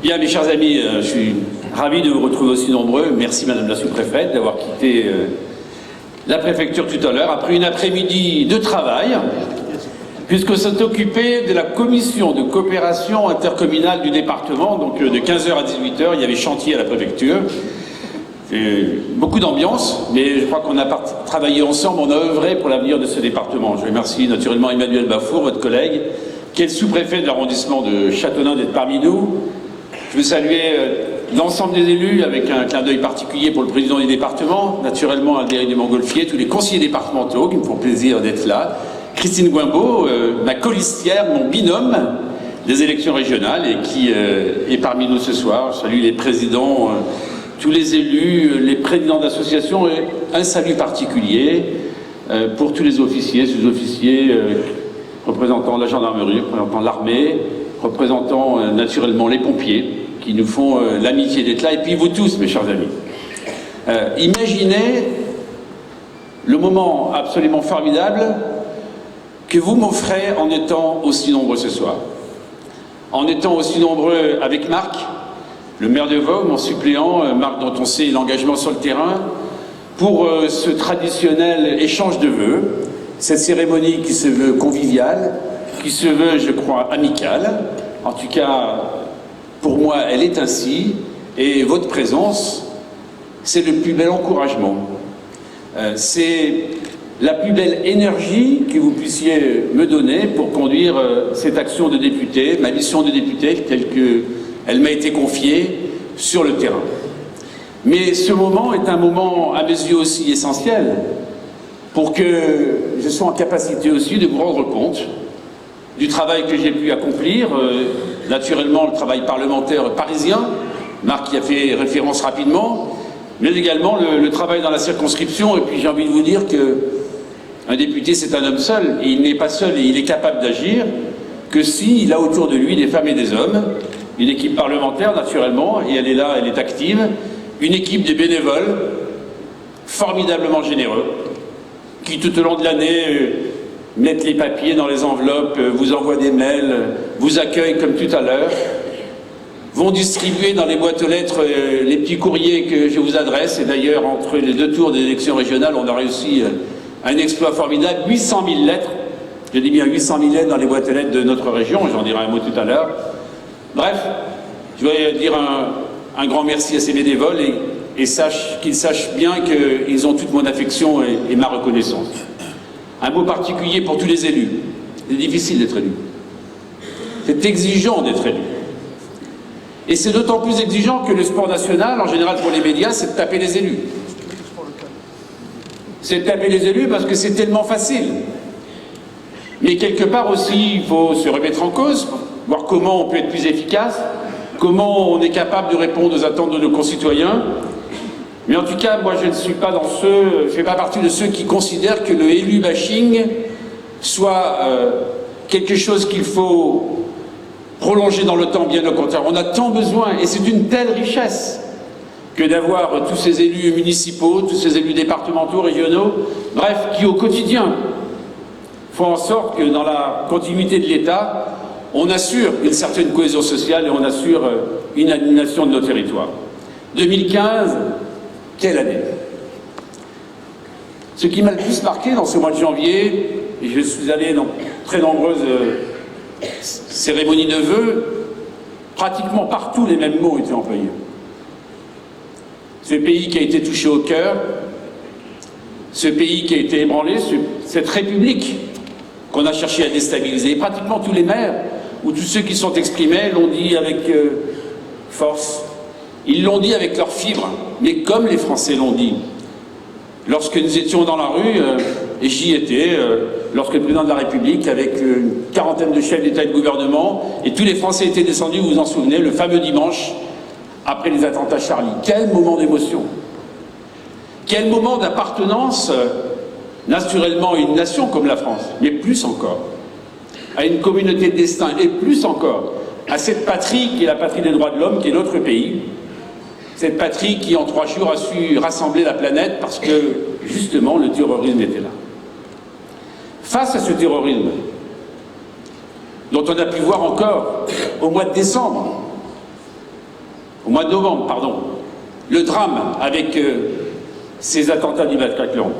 Bien, mes chers amis, je suis ravi de vous retrouver aussi nombreux. Merci, Madame la sous-préfète, d'avoir quitté la préfecture tout à l'heure, après une après-midi de travail, puisque s'est occupé de la commission de coopération intercommunale du département, donc de 15h à 18h, il y avait chantier à la préfecture. Beaucoup d'ambiance, mais je crois qu'on a travaillé ensemble, on a œuvré pour l'avenir de ce département. Je remercie naturellement Emmanuel Bafour, votre collègue, qui est le sous-préfet de l'arrondissement de Châteauneuf, d'être parmi nous. Je veux saluer l'ensemble des élus, avec un clin d'œil particulier pour le président du département, naturellement Albéric de Montgolfier, tous les conseillers départementaux qui me font plaisir d'être là, Christine Guimbaud, ma colistière, mon binôme des élections régionales et qui est parmi nous ce soir. Je salue les présidents, tous les élus, les présidents d'associations et un salut particulier pour tous les officiers, sous-officiers, représentants de la gendarmerie, représentants de l'armée, représentants naturellement les pompiers qui nous font l'amitié d'être là, et puis vous tous, mes chers amis. Imaginez le moment absolument formidable que vous m'offrez en étant aussi nombreux ce soir. En étant aussi nombreux avec Marc, le maire de Vaud, mon suppléant, Marc dont on sait l'engagement sur le terrain, pour ce traditionnel échange de vœux, cette cérémonie qui se veut conviviale, qui se veut, je crois, amicale. En tout cas, pour moi, elle est ainsi, et votre présence, c'est le plus bel encouragement. C'est la plus belle énergie que vous puissiez me donner pour conduire cette action de député, ma mission de député, telle qu'elle m'a été confiée sur le terrain. Mais ce moment est un moment, à mes yeux, aussi essentiel pour que je sois en capacité aussi de vous rendre compte du travail que j'ai pu accomplir, naturellement le travail parlementaire parisien, Marc y a fait référence rapidement, mais également le travail dans la circonscription. Et puis j'ai envie de vous dire qu'un député c'est un homme seul, et il n'est pas seul et il est capable d'agir que s'il a autour de lui des femmes et des hommes, une équipe parlementaire naturellement, et elle est là, elle est active, une équipe de bénévoles formidablement généreux, qui tout au long de l'année mettent les papiers dans les enveloppes, vous envoient des mails, vous accueillent comme tout à l'heure, vont distribuer dans les boîtes aux lettres les petits courriers que je vous adresse. Et d'ailleurs, entre les deux tours des élections régionales, on a réussi un exploit formidable, 800 000 lettres. Je dis bien 800 000 lettres dans les boîtes aux lettres de notre région, j'en dirai un mot tout à l'heure. Bref, je voudrais dire un grand merci à ces bénévoles et qu'ils sachent bien qu'ils ont toute mon affection et ma reconnaissance. Un mot particulier pour tous les élus. C'est difficile d'être élu. C'est exigeant d'être élu. Et c'est d'autant plus exigeant que le sport national, en général pour les médias, c'est de taper les élus. C'est de taper les élus parce que c'est tellement facile. Mais quelque part aussi, il faut se remettre en cause, voir comment on peut être plus efficace, comment on est capable de répondre aux attentes de nos concitoyens. Mais en tout cas, moi je ne suis pas je fais pas partie de ceux qui considèrent que le élu bashing soit quelque chose qu'il faut prolonger dans le temps, bien au contraire. On a tant besoin, et c'est une telle richesse, que d'avoir tous ces élus municipaux, tous ces élus départementaux, régionaux, bref, qui au quotidien font en sorte que dans la continuité de l'État, on assure une certaine cohésion sociale et on assure une animation de nos territoires. 2015, quelle année! Ce qui m'a le plus marqué dans ce mois de janvier, et je suis allé dans très nombreuses cérémonies de vœux, pratiquement partout les mêmes mots étaient employés. Ce pays qui a été touché au cœur, ce pays qui a été ébranlé, cette république qu'on a cherché à déstabiliser. Et pratiquement tous les maires, ou tous ceux qui sont exprimés, l'ont dit avec force. Ils l'ont dit avec leur fibre, mais comme les Français l'ont dit. Lorsque nous étions dans la rue, et j'y étais, lorsque le président de la République, avec une quarantaine de chefs d'État et de gouvernement, et tous les Français étaient descendus, vous vous en souvenez, le fameux dimanche, après les attentats Charlie. Quel moment d'émotion! Quel moment d'appartenance, naturellement, à une nation comme la France, mais plus encore, à une communauté de destin, et plus encore, à cette patrie qui est la patrie des droits de l'homme, qui est notre pays, cette patrie qui, en 3 jours, a su rassembler la planète parce que, justement, le terrorisme était là. Face à ce terrorisme, dont on a pu voir encore, au mois de décembre, mois de novembre, pardon, le drame avec ces attentats du Bataclan,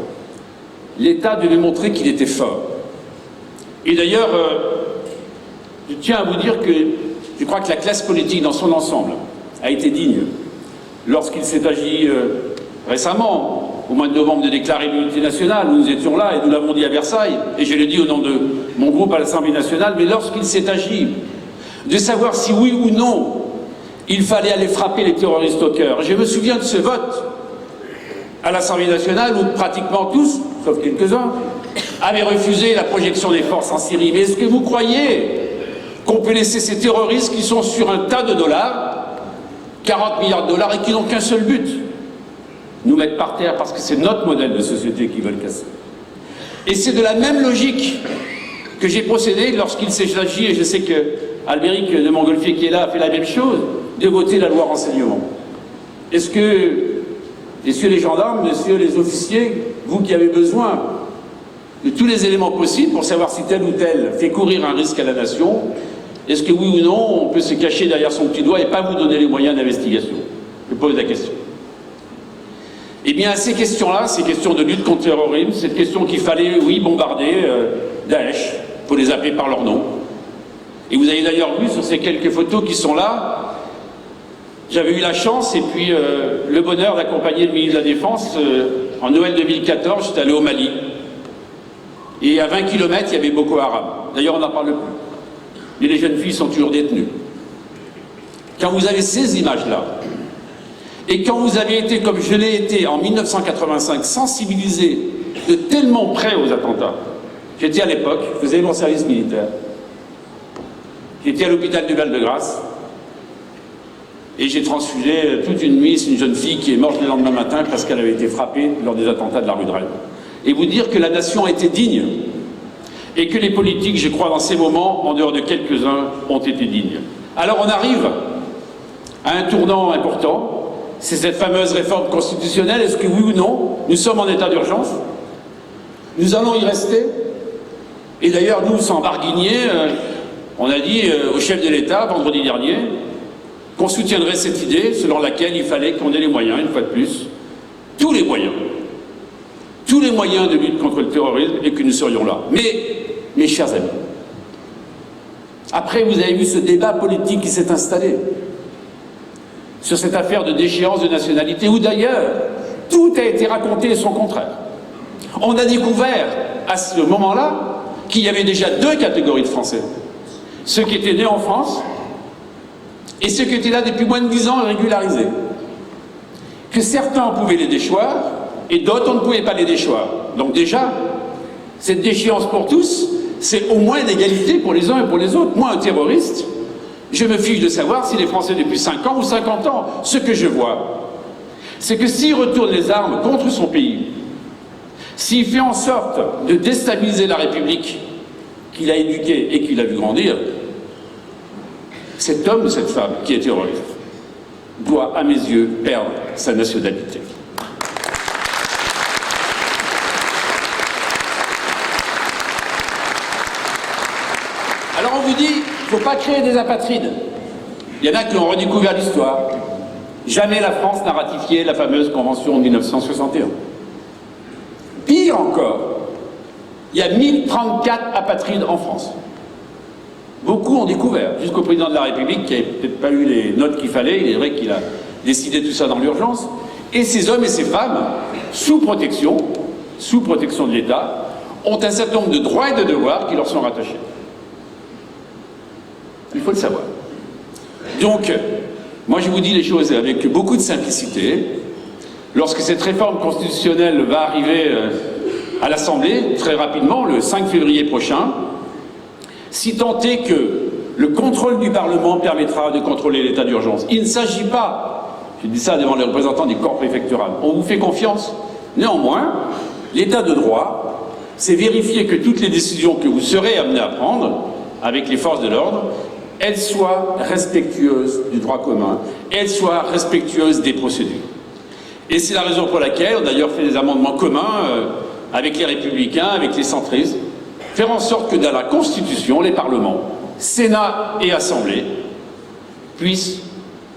l'État devait montrer qu'il était fort. Et d'ailleurs, je tiens à vous dire que je crois que la classe politique dans son ensemble a été digne lorsqu'il s'est agi récemment, au mois de novembre, de déclarer l'unité nationale. Nous étions là et nous l'avons dit à Versailles, et je le dis au nom de mon groupe à l'Assemblée nationale, mais lorsqu'il s'est agi de savoir si oui ou non il fallait aller frapper les terroristes au cœur. Je me souviens de ce vote à l'Assemblée nationale où pratiquement tous, sauf quelques-uns, avaient refusé la projection des forces en Syrie. Mais est-ce que vous croyez qu'on peut laisser ces terroristes qui sont sur un tas de dollars, 40 milliards de dollars, et qui n'ont qu'un seul but, nous mettre par terre, parce que c'est notre modèle de société qu'ils veulent casser. Et c'est de la même logique que j'ai procédé lorsqu'il s'est agi, et je sais que Albéric de Montgolfier qui est là a fait la même chose, de voter la loi renseignement. Est-ce que, messieurs les gendarmes, messieurs les officiers, vous qui avez besoin de tous les éléments possibles pour savoir si tel ou tel fait courir un risque à la nation, est-ce que oui ou non, on peut se cacher derrière son petit doigt et pas vous donner les moyens d'investigation? Je pose la question. Eh bien, ces questions-là, ces questions de lutte contre le terrorisme, cette question qu'il fallait, oui, bombarder Daesh, il faut les appeler par leur nom. Et vous avez d'ailleurs vu sur ces quelques photos qui sont là, j'avais eu la chance et puis le bonheur d'accompagner le ministre de la Défense en Noël 2014, j'étais allé au Mali. Et à 20 km, il y avait Boko Haram. D'ailleurs, on n'en parle plus. Mais les jeunes filles sont toujours détenues. Quand vous avez ces images-là, et quand vous avez été, comme je l'ai été en 1985, sensibilisé de tellement près aux attentats, j'étais à l'époque, je faisais mon service militaire, j'étais à l'hôpital du Val-de-Grâce, et j'ai transfusé toute une nuit une jeune fille qui est morte le lendemain matin parce qu'elle avait été frappée lors des attentats de la rue de Rennes. Et vous dire que la nation a été digne, et que les politiques, je crois, dans ces moments, en dehors de quelques-uns, ont été dignes. Alors on arrive à un tournant important, c'est cette fameuse réforme constitutionnelle. Est-ce que oui ou non, nous sommes en état d'urgence? Nous allons y rester? Et d'ailleurs, nous, sans barguigner, on a dit au chef de l'État, vendredi dernier, qu'on soutiendrait cette idée selon laquelle il fallait qu'on ait les moyens, une fois de plus, tous les moyens de lutte contre le terrorisme, et que nous serions là. Mais, mes chers amis, après vous avez vu ce débat politique qui s'est installé sur cette affaire de déchéance de nationalité, où d'ailleurs tout a été raconté et son contraire. On a découvert à ce moment-là qu'il y avait déjà deux catégories de Français. Ceux qui étaient nés en France et ceux qui étaient là depuis moins de 10 ans régularisés. Que certains pouvaient les déchoir et d'autres on ne pouvait pas les déchoir. Donc déjà, cette déchéance pour tous, c'est au moins l'égalité pour les uns et pour les autres. Moi, un terroriste, je me fiche de savoir s'il est français depuis 5 ans ou 50 ans. Ce que je vois, c'est que s'il retourne les armes contre son pays, s'il fait en sorte de déstabiliser la République qu'il a éduquée et qu'il a vu grandir, cet homme ou cette femme qui est terroriste doit, à mes yeux, perdre sa nationalité. Alors on vous dit, il ne faut pas créer des apatrides. Il y en a qui ont redécouvert l'histoire. Jamais la France n'a ratifié la fameuse Convention de 1961. Pire encore, il y a 1034 apatrides en France. Beaucoup ont découvert, jusqu'au président de la République qui n'avait peut-être pas eu les notes qu'il fallait. Il est vrai qu'il a décidé tout ça dans l'urgence. Et ces hommes et ces femmes, sous protection de l'État, ont un certain nombre de droits et de devoirs qui leur sont rattachés. Il faut le savoir. Donc, moi je vous dis les choses avec beaucoup de simplicité. Lorsque cette réforme constitutionnelle va arriver à l'Assemblée, très rapidement, le 5 février prochain, si tant est que le contrôle du Parlement permettra de contrôler l'état d'urgence. Il ne s'agit pas, je dis ça devant les représentants des corps préfectorales, on vous fait confiance. Néanmoins, l'état de droit, c'est vérifier que toutes les décisions que vous serez amenés à prendre avec les forces de l'ordre, elles soient respectueuses du droit commun, elles soient respectueuses des procédures. Et c'est la raison pour laquelle on a d'ailleurs fait des amendements communs avec les Républicains, avec les centristes, faire en sorte que dans la Constitution, les parlements, Sénat et Assemblée, puissent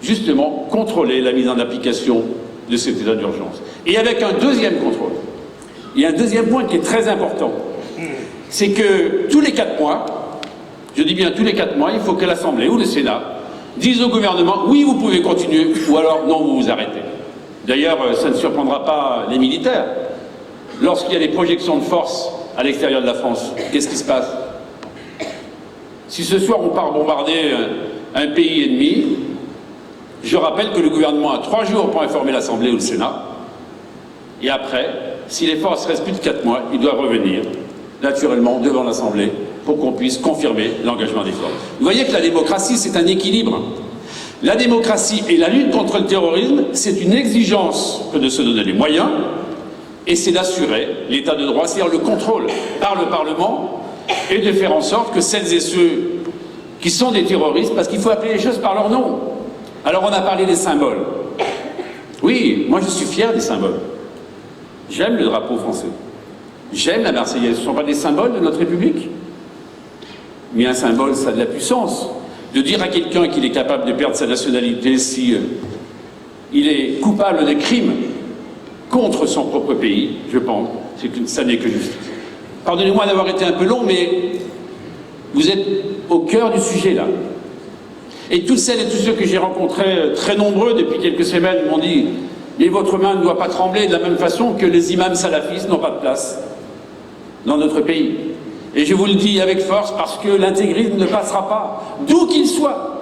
justement contrôler la mise en application de cet état d'urgence. Et avec un deuxième contrôle. Il y a un deuxième point qui est très important. C'est que tous les 4 mois, je dis bien tous les 4 mois, il faut que l'Assemblée ou le Sénat disent au gouvernement, oui, vous pouvez continuer, ou alors non, vous vous arrêtez. D'ailleurs, ça ne surprendra pas les militaires. Lorsqu'il y a des projections de force à l'extérieur de la France, qu'est-ce qui se passe? Si ce soir on part bombarder un pays ennemi, je rappelle que le gouvernement a 3 jours pour informer l'Assemblée ou le Sénat, et après, si les forces restent plus de 4 mois, ils doivent revenir, naturellement, devant l'Assemblée, pour qu'on puisse confirmer l'engagement des forces. Vous voyez que la démocratie, c'est un équilibre. La démocratie et la lutte contre le terrorisme, c'est une exigence que de se donner les moyens, et c'est d'assurer l'état de droit, c'est-à-dire le contrôle par le Parlement, et de faire en sorte que celles et ceux qui sont des terroristes, parce qu'il faut appeler les choses par leur nom. Alors on a parlé des symboles. Oui, moi je suis fier des symboles. J'aime le drapeau français. J'aime la Marseillaise. Ce ne sont pas des symboles de notre République. Mais un symbole, ça a de la puissance. De dire à quelqu'un qu'il est capable de perdre sa nationalité si il est coupable de crimes contre son propre pays, je pense, c'est que ça n'est que justice. Pardonnez-moi d'avoir été un peu long, mais vous êtes au cœur du sujet là. Et toutes celles et tous ceux que j'ai rencontrés, très nombreux depuis quelques semaines, m'ont dit « Mais votre main ne doit pas trembler de la même façon que les imams salafistes n'ont pas de place dans notre pays. » Et je vous le dis avec force parce que l'intégrisme ne passera pas, d'où qu'il soit.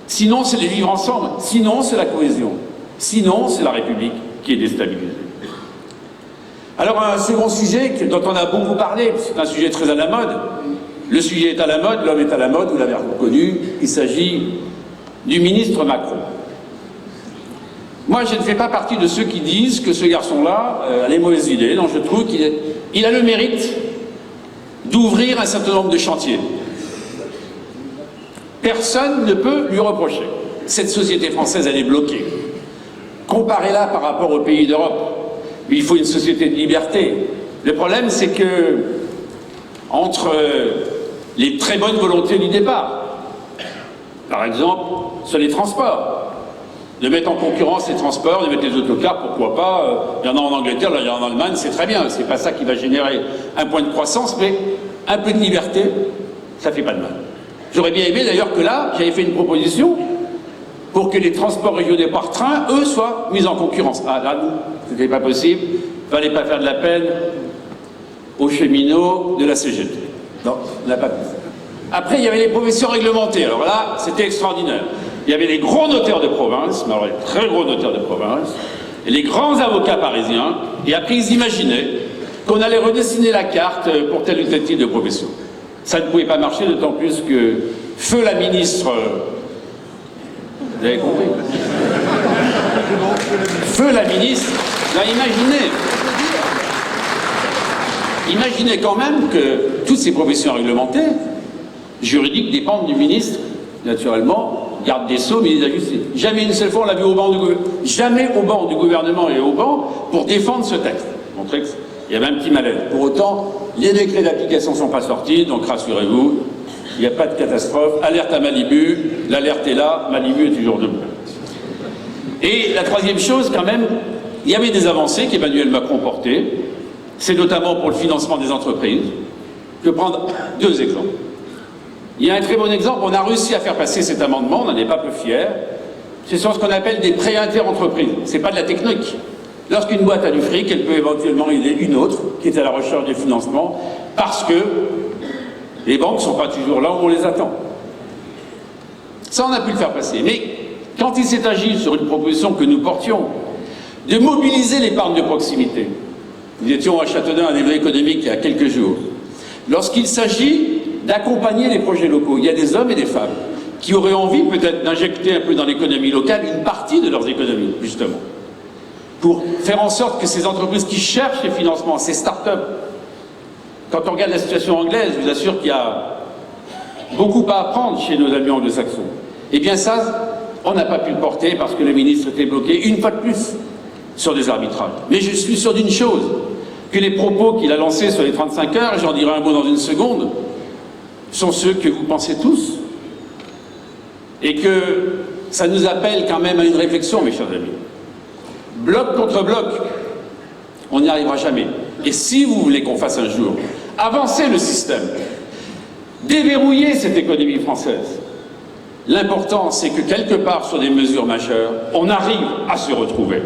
Sinon, c'est les vivre ensemble. Sinon, c'est la cohésion. Sinon, c'est la République qui est déstabilisée. Alors, un second sujet dont on a beaucoup parlé, c'est un sujet très à la mode. Le sujet est à la mode, l'homme est à la mode, vous l'avez reconnu, il s'agit du ministre Macron. Moi, je ne fais pas partie de ceux qui disent que ce garçon-là a les mauvaises idées. Non, je trouve qu'il a le mérite d'ouvrir un certain nombre de chantiers. Personne ne peut lui reprocher. Cette société française, elle est bloquée. Comparez-la par rapport aux pays d'Europe. Il faut une société de liberté. Le problème, c'est que, entre les très bonnes volontés du départ, par exemple, sur les transports, de mettre en concurrence les transports, de mettre les autocars, pourquoi pas, il y en a en Angleterre, là, il y en a en Allemagne, c'est très bien, c'est pas ça qui va générer un point de croissance, mais un peu de liberté, ça fait pas de mal. J'aurais bien aimé d'ailleurs que là, j'avais fait une proposition pour que les transports régionaux par train, eux, soient mis en concurrence. Ah là, c'était pas possible, il fallait pas faire de la peine aux cheminots de la CGT. Non, on n'a pas pu. Après, il y avait les professions réglementées, alors là, c'était extraordinaire. Il y avait les gros notaires de province, mais alors les très gros notaires de province, et les grands avocats parisiens, et après ils imaginaient qu'on allait redessiner la carte pour tel ou tel type de profession. Ça ne pouvait pas marcher, d'autant plus que feu la ministre... Vous avez compris? Feu la ministre, là, imaginez quand même que toutes ces professions réglementées, juridiques, dépendent du ministre, naturellement, garde des Sceaux, ministre de la Justice. Jamais une seule fois on l'a vu au banc du gouvernement. Jamais au banc du gouvernement et au banc pour défendre ce texte. Montrer qu'il y avait un petit malaise. Pour autant, les décrets d'application ne sont pas sortis, donc rassurez-vous, il n'y a pas de catastrophe. Alerte à Malibu, l'alerte est là, Malibu est toujours debout. Et la troisième chose, quand même, il y avait des avancées qu'Emmanuel Macron portait, c'est notamment pour le financement des entreprises. Je vais prendre 2 exemples. Il y a un très bon exemple, on a réussi à faire passer cet amendement, on n'en est pas peu fiers. Ce sont ce qu'on appelle des prêts inter-entreprises. Ce n'est pas de la technique. Lorsqu'une boîte a du fric, elle peut éventuellement aider une autre qui est à la recherche de financement parce que les banques ne sont pas toujours là où on les attend. Ça, on a pu le faire passer. Mais quand il s'est agi sur une proposition que nous portions, de mobiliser l'épargne de proximité, nous étions à Châteaudun à l'événement économique il y a quelques jours, lorsqu'il s'agit d'accompagner les projets locaux. Il y a des hommes et des femmes qui auraient envie peut-être d'injecter un peu dans l'économie locale une partie de leurs économies, justement, pour faire en sorte que ces entreprises qui cherchent les financements, ces start-up, quand on regarde la situation anglaise, je vous assure qu'il y a beaucoup à apprendre chez nos amis anglo-saxons. Eh bien ça, on n'a pas pu le porter parce que le ministre était bloqué, une fois de plus, sur des arbitrages. Mais je suis sûr d'une chose, que les propos qu'il a lancés sur les 35 heures, j'en dirai un mot dans une seconde, sont ceux que vous pensez tous, et que ça nous appelle quand même à une réflexion, mes chers amis. Bloc contre bloc, on n'y arrivera jamais. Et si vous voulez qu'on fasse un jour avancer le système, déverrouiller cette économie française, l'important, c'est que quelque part, sur des mesures majeures, on arrive à se retrouver.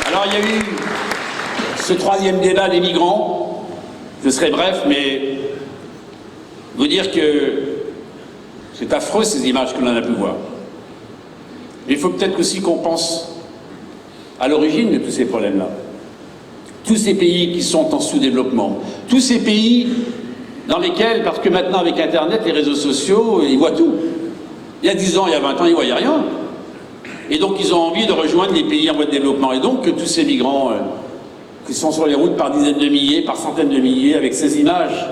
Alors, il y a eu ce troisième débat des migrants. Je serai bref, mais vous dire que c'est affreux, ces images que l'on a pu voir. Mais il faut peut-être aussi qu'on pense à l'origine de tous ces problèmes-là. Tous ces pays qui sont en sous-développement, tous ces pays dans lesquels, parce que maintenant avec Internet, les réseaux sociaux, ils voient tout. Il y a 10 ans, il y a 20 ans, ils ne voyaient rien. Et donc ils ont envie de rejoindre les pays en voie de développement. Et donc que tous ces migrants qui sont sur les routes par dizaines de milliers, par centaines de milliers, avec ces images,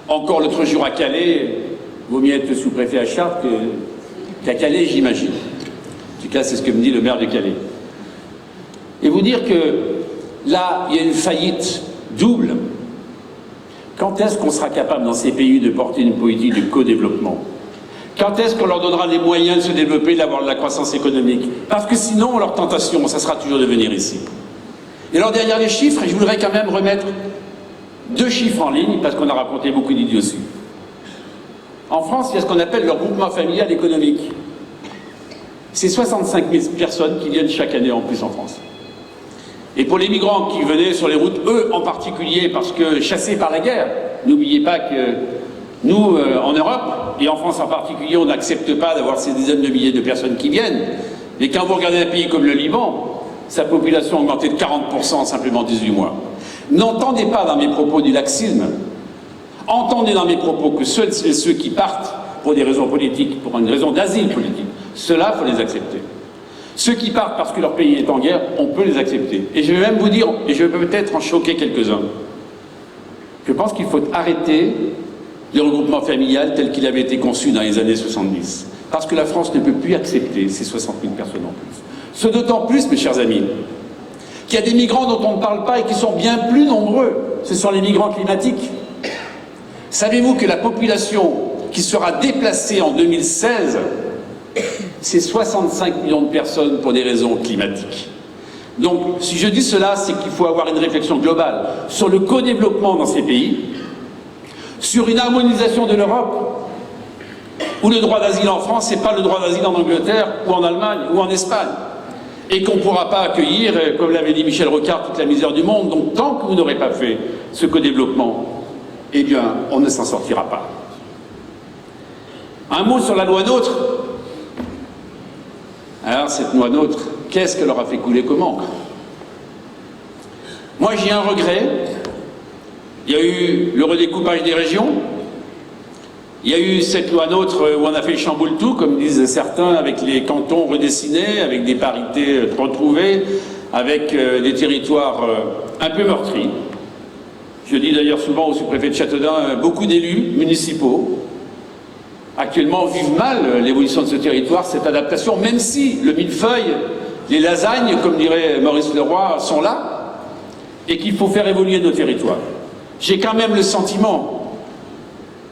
encore l'autre jour à Calais, vaut mieux être sous-préfet à Chartres qu'à Calais, j'imagine. En tout cas, c'est ce que me dit le maire de Calais. Et vous dire que là, il y a une faillite double. Quand est-ce qu'on sera capable dans ces pays de porter une politique de co-développement? Quand est-ce qu'on leur donnera les moyens de se développer, d'avoir de la croissance économique? Parce que sinon, leur tentation, ça sera toujours de venir ici. Et alors, derrière les chiffres, je voudrais quand même remettre 2 chiffres en ligne, parce qu'on a raconté beaucoup d'idioties. En France, il y a ce qu'on appelle le regroupement familial économique. C'est 65 000 personnes qui viennent chaque année en plus en France. Et pour les migrants qui venaient sur les routes, eux en particulier, parce que chassés par la guerre, n'oubliez pas que nous, en Europe, et en France en particulier, on n'accepte pas d'avoir ces dizaines de milliers de personnes qui viennent. Mais quand vous regardez un pays comme le Liban, sa population a augmenté de 40% en simplement 18 mois. N'entendez pas dans mes propos du laxisme. Entendez dans mes propos que ceux et ceux qui partent pour des raisons politiques, pour une raison d'asile politique, ceux-là, il faut les accepter. Ceux qui partent parce que leur pays est en guerre, on peut les accepter. Et je vais même vous dire, et je vais peut-être en choquer quelques-uns, je pense qu'il faut arrêter le regroupement familial tel qu'il avait été conçu dans les années 70. Parce que la France ne peut plus accepter ces 60 000 personnes en plus. Ce d'autant plus, mes chers amis, qu'il y a des migrants dont on ne parle pas et qui sont bien plus nombreux. Ce sont les migrants climatiques. Savez-vous que la population qui sera déplacée en 2016, c'est 65 millions de personnes pour des raisons climatiques. Donc, si je dis cela, c'est qu'il faut avoir une réflexion globale sur le co-développement dans ces pays, sur une harmonisation de l'Europe, où le droit d'asile en France, c'est pas le droit d'asile en Angleterre, ou en Allemagne, ou en Espagne, et qu'on ne pourra pas accueillir, comme l'avait dit Michel Rocard, toute la misère du monde. Donc, tant que vous n'aurez pas fait ce co-développement, eh bien, on ne s'en sortira pas. Un mot sur la loi NOTRe. Alors, cette loi NOTRe, qu'est-ce qu'elle leur a fait couler comme encre? Moi, j'ai un regret. Il y a eu le redécoupage des régions. Il y a eu cette loi NOTRe où on a fait chamboule-tout, comme disent certains, avec les cantons redessinés, avec des parités retrouvées, avec des territoires un peu meurtris. Je dis d'ailleurs souvent au sous-préfet de Châteaudun, beaucoup d'élus municipaux actuellement vivent mal l'évolution de ce territoire, cette adaptation, même si le millefeuille, les lasagnes, comme dirait Maurice Leroy, sont là, et qu'il faut faire évoluer nos territoires. J'ai quand même le sentiment,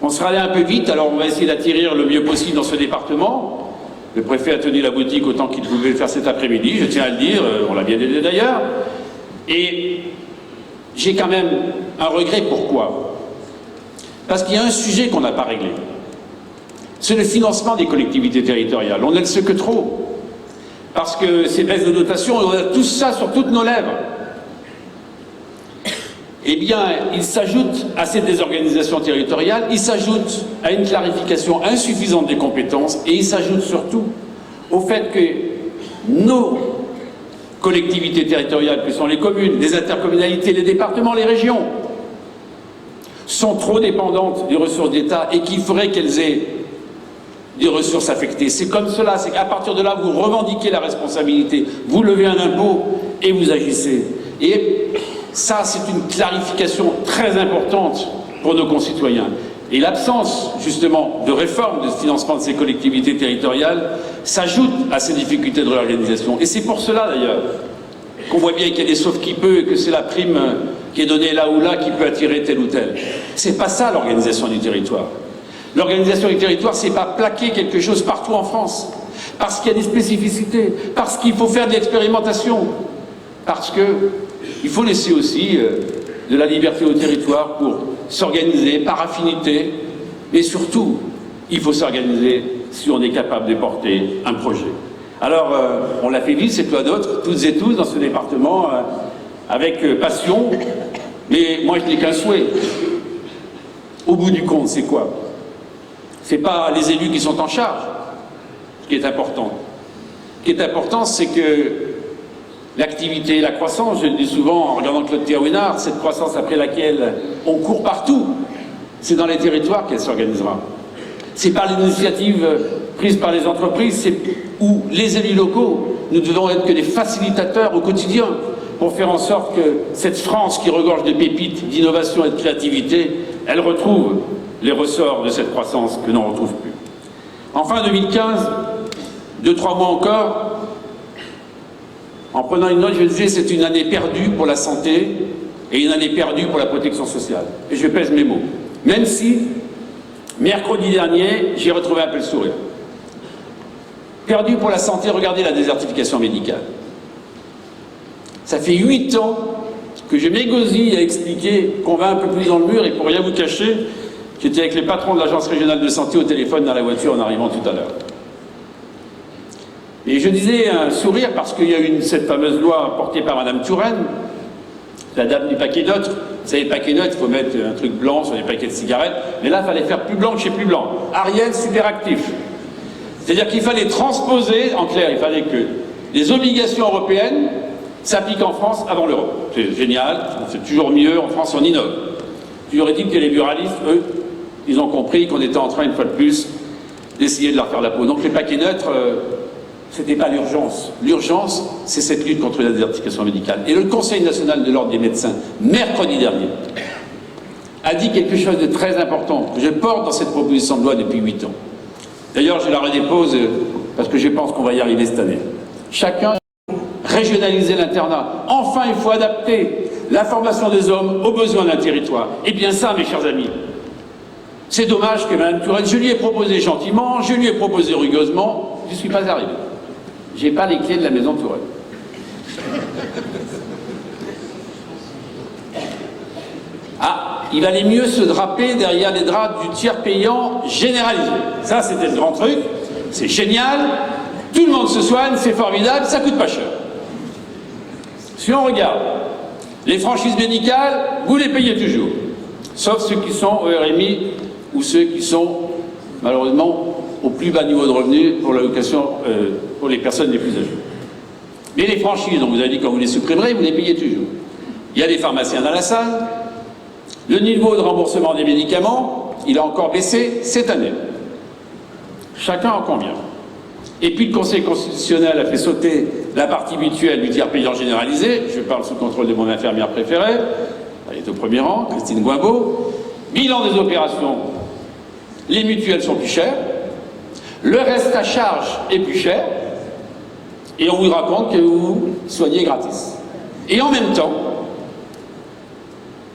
on sera allé un peu vite, alors on va essayer d'atterrir le mieux possible dans ce département. Le préfet a tenu la boutique autant qu'il pouvait le faire cet après-midi, je tiens à le dire, on l'a bien aidé d'ailleurs. Et j'ai quand même un regret, pourquoi? Parce qu'il y a un sujet qu'on n'a pas réglé. C'est le financement des collectivités territoriales. On ne le sait que trop. Parce que ces baisses de dotation, on a tout ça sur toutes nos lèvres. Eh bien, il s'ajoute à cette désorganisation territoriale, il s'ajoute à une clarification insuffisante des compétences, et il s'ajoute surtout au fait que nos collectivités territoriales, que sont les communes, les intercommunalités, les départements, les régions, sont trop dépendantes des ressources d'État et qu'il faudrait qu'elles aient des ressources affectées. C'est comme cela, c'est qu'à partir de là, vous revendiquez la responsabilité, vous levez un impôt et vous agissez. Et ça, c'est une clarification très importante pour nos concitoyens. Et l'absence, justement, de réforme de financement de ces collectivités territoriales s'ajoute à ces difficultés de réorganisation. Et c'est pour cela, d'ailleurs, qu'on voit bien qu'il y a des sauf qui peut et que c'est la prime qui est donnée là ou là qui peut attirer tel ou tel. C'est pas ça, l'organisation du territoire. L'organisation du territoire, c'est pas plaquer quelque chose partout en France, parce qu'il y a des spécificités, parce qu'il faut faire de l'expérimentation, parce qu'il faut laisser aussi de la liberté au territoire pour s'organiser par affinité, mais surtout, il faut s'organiser si on est capable de porter un projet. Alors, on l'a fait vite, cette loi d'autres, toutes et tous dans ce département, avec passion, mais moi je n'ai qu'un souhait. Au bout du compte, c'est quoi? C'est pas les élus qui sont en charge, ce qui est important. Ce qui est important, c'est que l'activité, la croissance, je le dis souvent en regardant Claude Thérouinard, cette croissance après laquelle on court partout, c'est dans les territoires qu'elle s'organisera. C'est par l'initiative prise par les entreprises, c'est où les élus locaux, nous devons être que des facilitateurs au quotidien pour faire en sorte que cette France qui regorge de pépites, d'innovation et de créativité, elle retrouve les ressorts de cette croissance que l'on ne retrouve plus. En fin 2015, 2-3 mois encore, en prenant une note, je disais c'est une année perdue pour la santé et une année perdue pour la protection sociale. Et je pèse mes mots. Même si, mercredi dernier, j'ai retrouvé un peu le sourire. Perdu pour la santé, regardez la désertification médicale. Ça fait 8 ans que je m'égosille à expliquer qu'on va un peu plus dans le mur, et pour rien vous cacher, j'étais avec les patrons de l'agence régionale de santé au téléphone dans la voiture en arrivant tout à l'heure. Et je disais un sourire parce qu'il y a eu cette fameuse loi portée par Madame Touraine, la dame du paquet neutre. Vous savez, le paquet neutre, il faut mettre un truc blanc sur les paquets de cigarettes, mais là, il fallait faire plus blanc que chez plus blanc. Ariel superactif. C'est-à-dire qu'il fallait transposer, en clair, il fallait que les obligations européennes s'appliquent en France avant l'Europe. C'est génial, c'est toujours mieux, en France on innove. Toujours est-il que les buralistes, eux, ils ont compris qu'on était en train, une fois de plus, d'essayer de leur faire la peau. Donc les paquets neutres, c'était pas l'urgence. L'urgence, c'est cette lutte contre la désertification médicale. Et le Conseil national de l'ordre des médecins, mercredi dernier, a dit quelque chose de très important, que je porte dans cette proposition de loi depuis 8 ans. D'ailleurs, je la redépose parce que je pense qu'on va y arriver cette année. Chacun régionaliser l'internat. Enfin, il faut adapter la formation des hommes aux besoins d'un territoire. Et bien ça, mes chers amis, c'est dommage que Mme Touraine, je lui ai proposé gentiment, je lui ai proposé rugueusement, je ne suis pas arrivé. Je n'ai pas les clés de la maison Touraine. Ah, il valait mieux se draper derrière les draps du tiers payant généralisé. Ça, c'était le grand truc. C'est génial. Tout le monde se soigne, c'est formidable, ça coûte pas cher. Si on regarde, les franchises médicales, vous les payez toujours. Sauf ceux qui sont au RMI ou ceux qui sont, malheureusement, au plus bas niveau de revenus pour l'allocation pour les personnes les plus âgées. Mais les franchises, dont vous avez dit quand vous les supprimerez, vous les payez toujours. Il y a des pharmaciens dans la salle. Le niveau de remboursement des médicaments, il a encore baissé cette année. Chacun en convient. Et puis le Conseil constitutionnel a fait sauter la partie mutuelle du tiers payant généralisé. Je parle sous contrôle de mon infirmière préférée. Elle est au premier rang, Christine Guimbaud. Bilan des opérations. Les mutuelles sont plus chères. Le reste à charge est plus cher. Et on vous raconte que vous soignez gratis. Et en même temps,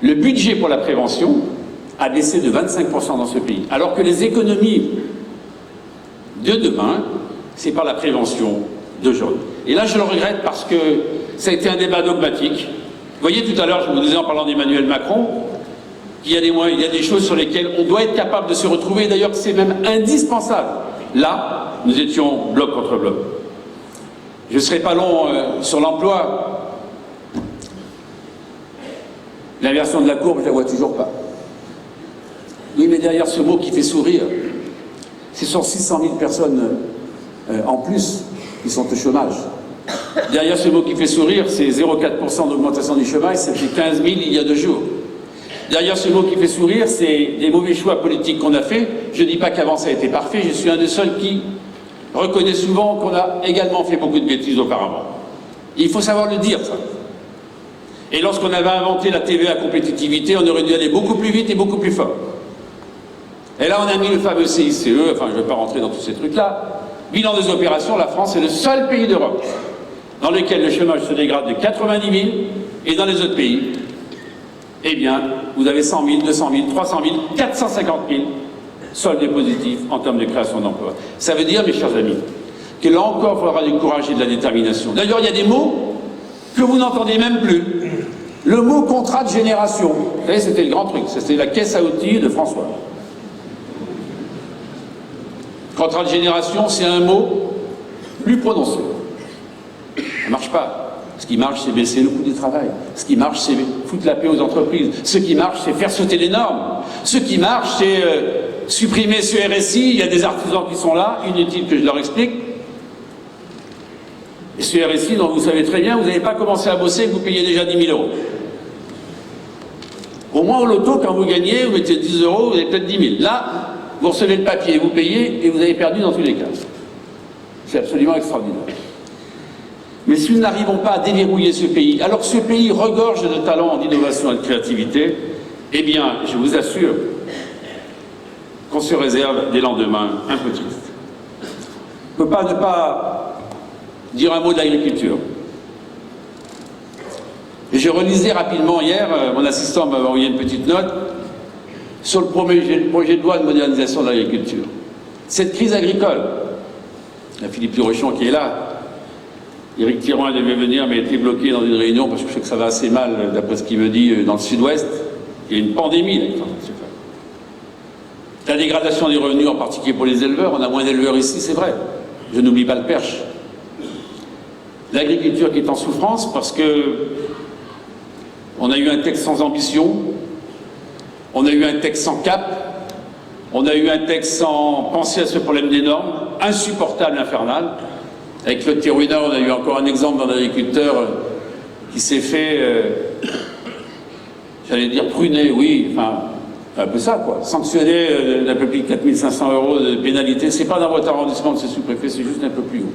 le budget pour la prévention a baissé de 25% dans ce pays. Alors que les économies de demain, c'est par la prévention d'aujourd'hui. Et là, je le regrette parce que ça a été un débat dogmatique. Vous voyez, tout à l'heure, je vous disais en parlant d'Emmanuel Macron, qu'il y a des choses sur lesquelles on doit être capable de se retrouver. D'ailleurs, c'est même indispensable. Là, nous étions bloc contre bloc. Je ne serai pas long sur l'emploi. L'inversion de la courbe, je ne la vois toujours pas. Oui, mais derrière ce mot qui fait sourire, ce sont 600 000 personnes en plus qui sont au chômage. Derrière ce mot qui fait sourire, c'est 0,4% d'augmentation du chômage, c'était 15 000 il y a 2 jours. Derrière ce mot qui fait sourire, c'est des mauvais choix politiques qu'on a faits. Je ne dis pas qu'avant ça a été parfait, je suis un des seuls qui reconnaît souvent qu'on a également fait beaucoup de bêtises auparavant. Il faut savoir le dire, ça. Et lorsqu'on avait inventé la TVA compétitivité, on aurait dû aller beaucoup plus vite et beaucoup plus fort. Et là, on a mis le fameux CICE, enfin, je ne vais pas rentrer dans tous ces trucs-là. Bilan des opérations, la France est le seul pays d'Europe dans lequel le chômage se dégrade de 90 000, et dans les autres pays, eh bien, vous avez 100 000, 200 000, 300 000, 450 000 solde est positif en termes de création d'emplois. Ça veut dire, mes chers amis, que là encore, il faudra du courage et de la détermination. D'ailleurs, il y a des mots que vous n'entendez même plus. Le mot contrat de génération, vous savez, c'était le grand truc, c'était la caisse à outils de François. Contrat de génération, c'est un mot plus prononcé. Ça ne marche pas. Ce qui marche, c'est baisser le coût du travail. Ce qui marche, c'est foutre la paix aux entreprises. Ce qui marche, c'est faire sauter les normes. Ce qui marche, c'est supprimer ce RSI. Il y a des artisans qui sont là, inutile que je leur explique. Et ce RSI, dont vous savez très bien, vous n'avez pas commencé à bosser, vous payez déjà 10 000 €. Au moins au loto, quand vous gagnez, vous mettez 10 €, vous avez peut-être 10 000. Là, vous recevez le papier, vous payez, et vous avez perdu dans tous les cas. C'est absolument extraordinaire. Mais si nous n'arrivons pas à déverrouiller ce pays, alors que ce pays regorge de talents, d'innovation et de créativité, eh bien, je vous assure qu'on se réserve des lendemains un peu tristes. On ne peut pas ne pas dire un mot de l'agriculture. Je relisais rapidement hier, mon assistant m'avait envoyé une petite note sur le projet de loi de modernisation de l'agriculture. Cette crise agricole, il y a Philippe Lurochon qui est là, Éric Thiron devait venir mais a été bloqué dans une réunion parce que je sais que ça va assez mal, d'après ce qu'il me dit, dans le sud-ouest. Il y a une pandémie là, qui est en train de se faire. La dégradation des revenus, en particulier pour les éleveurs, on a moins d'éleveurs ici, c'est vrai. Je n'oublie pas le perche. L'agriculture qui est en souffrance parce que on a eu un texte sans ambition, on a eu un texte sans cap, on a eu un texte sans penser à ce problème des normes, insupportable, infernal. Avec le Thérouina, on a eu encore un exemple d'un agriculteur qui s'est fait, j'allais dire pruner, oui, enfin, un peu ça, quoi. Sanctionner d'un peu plus de 4 500 € de pénalité. C'est pas dans votre arrondissement de ce sous-préfet, c'est juste un peu plus haut.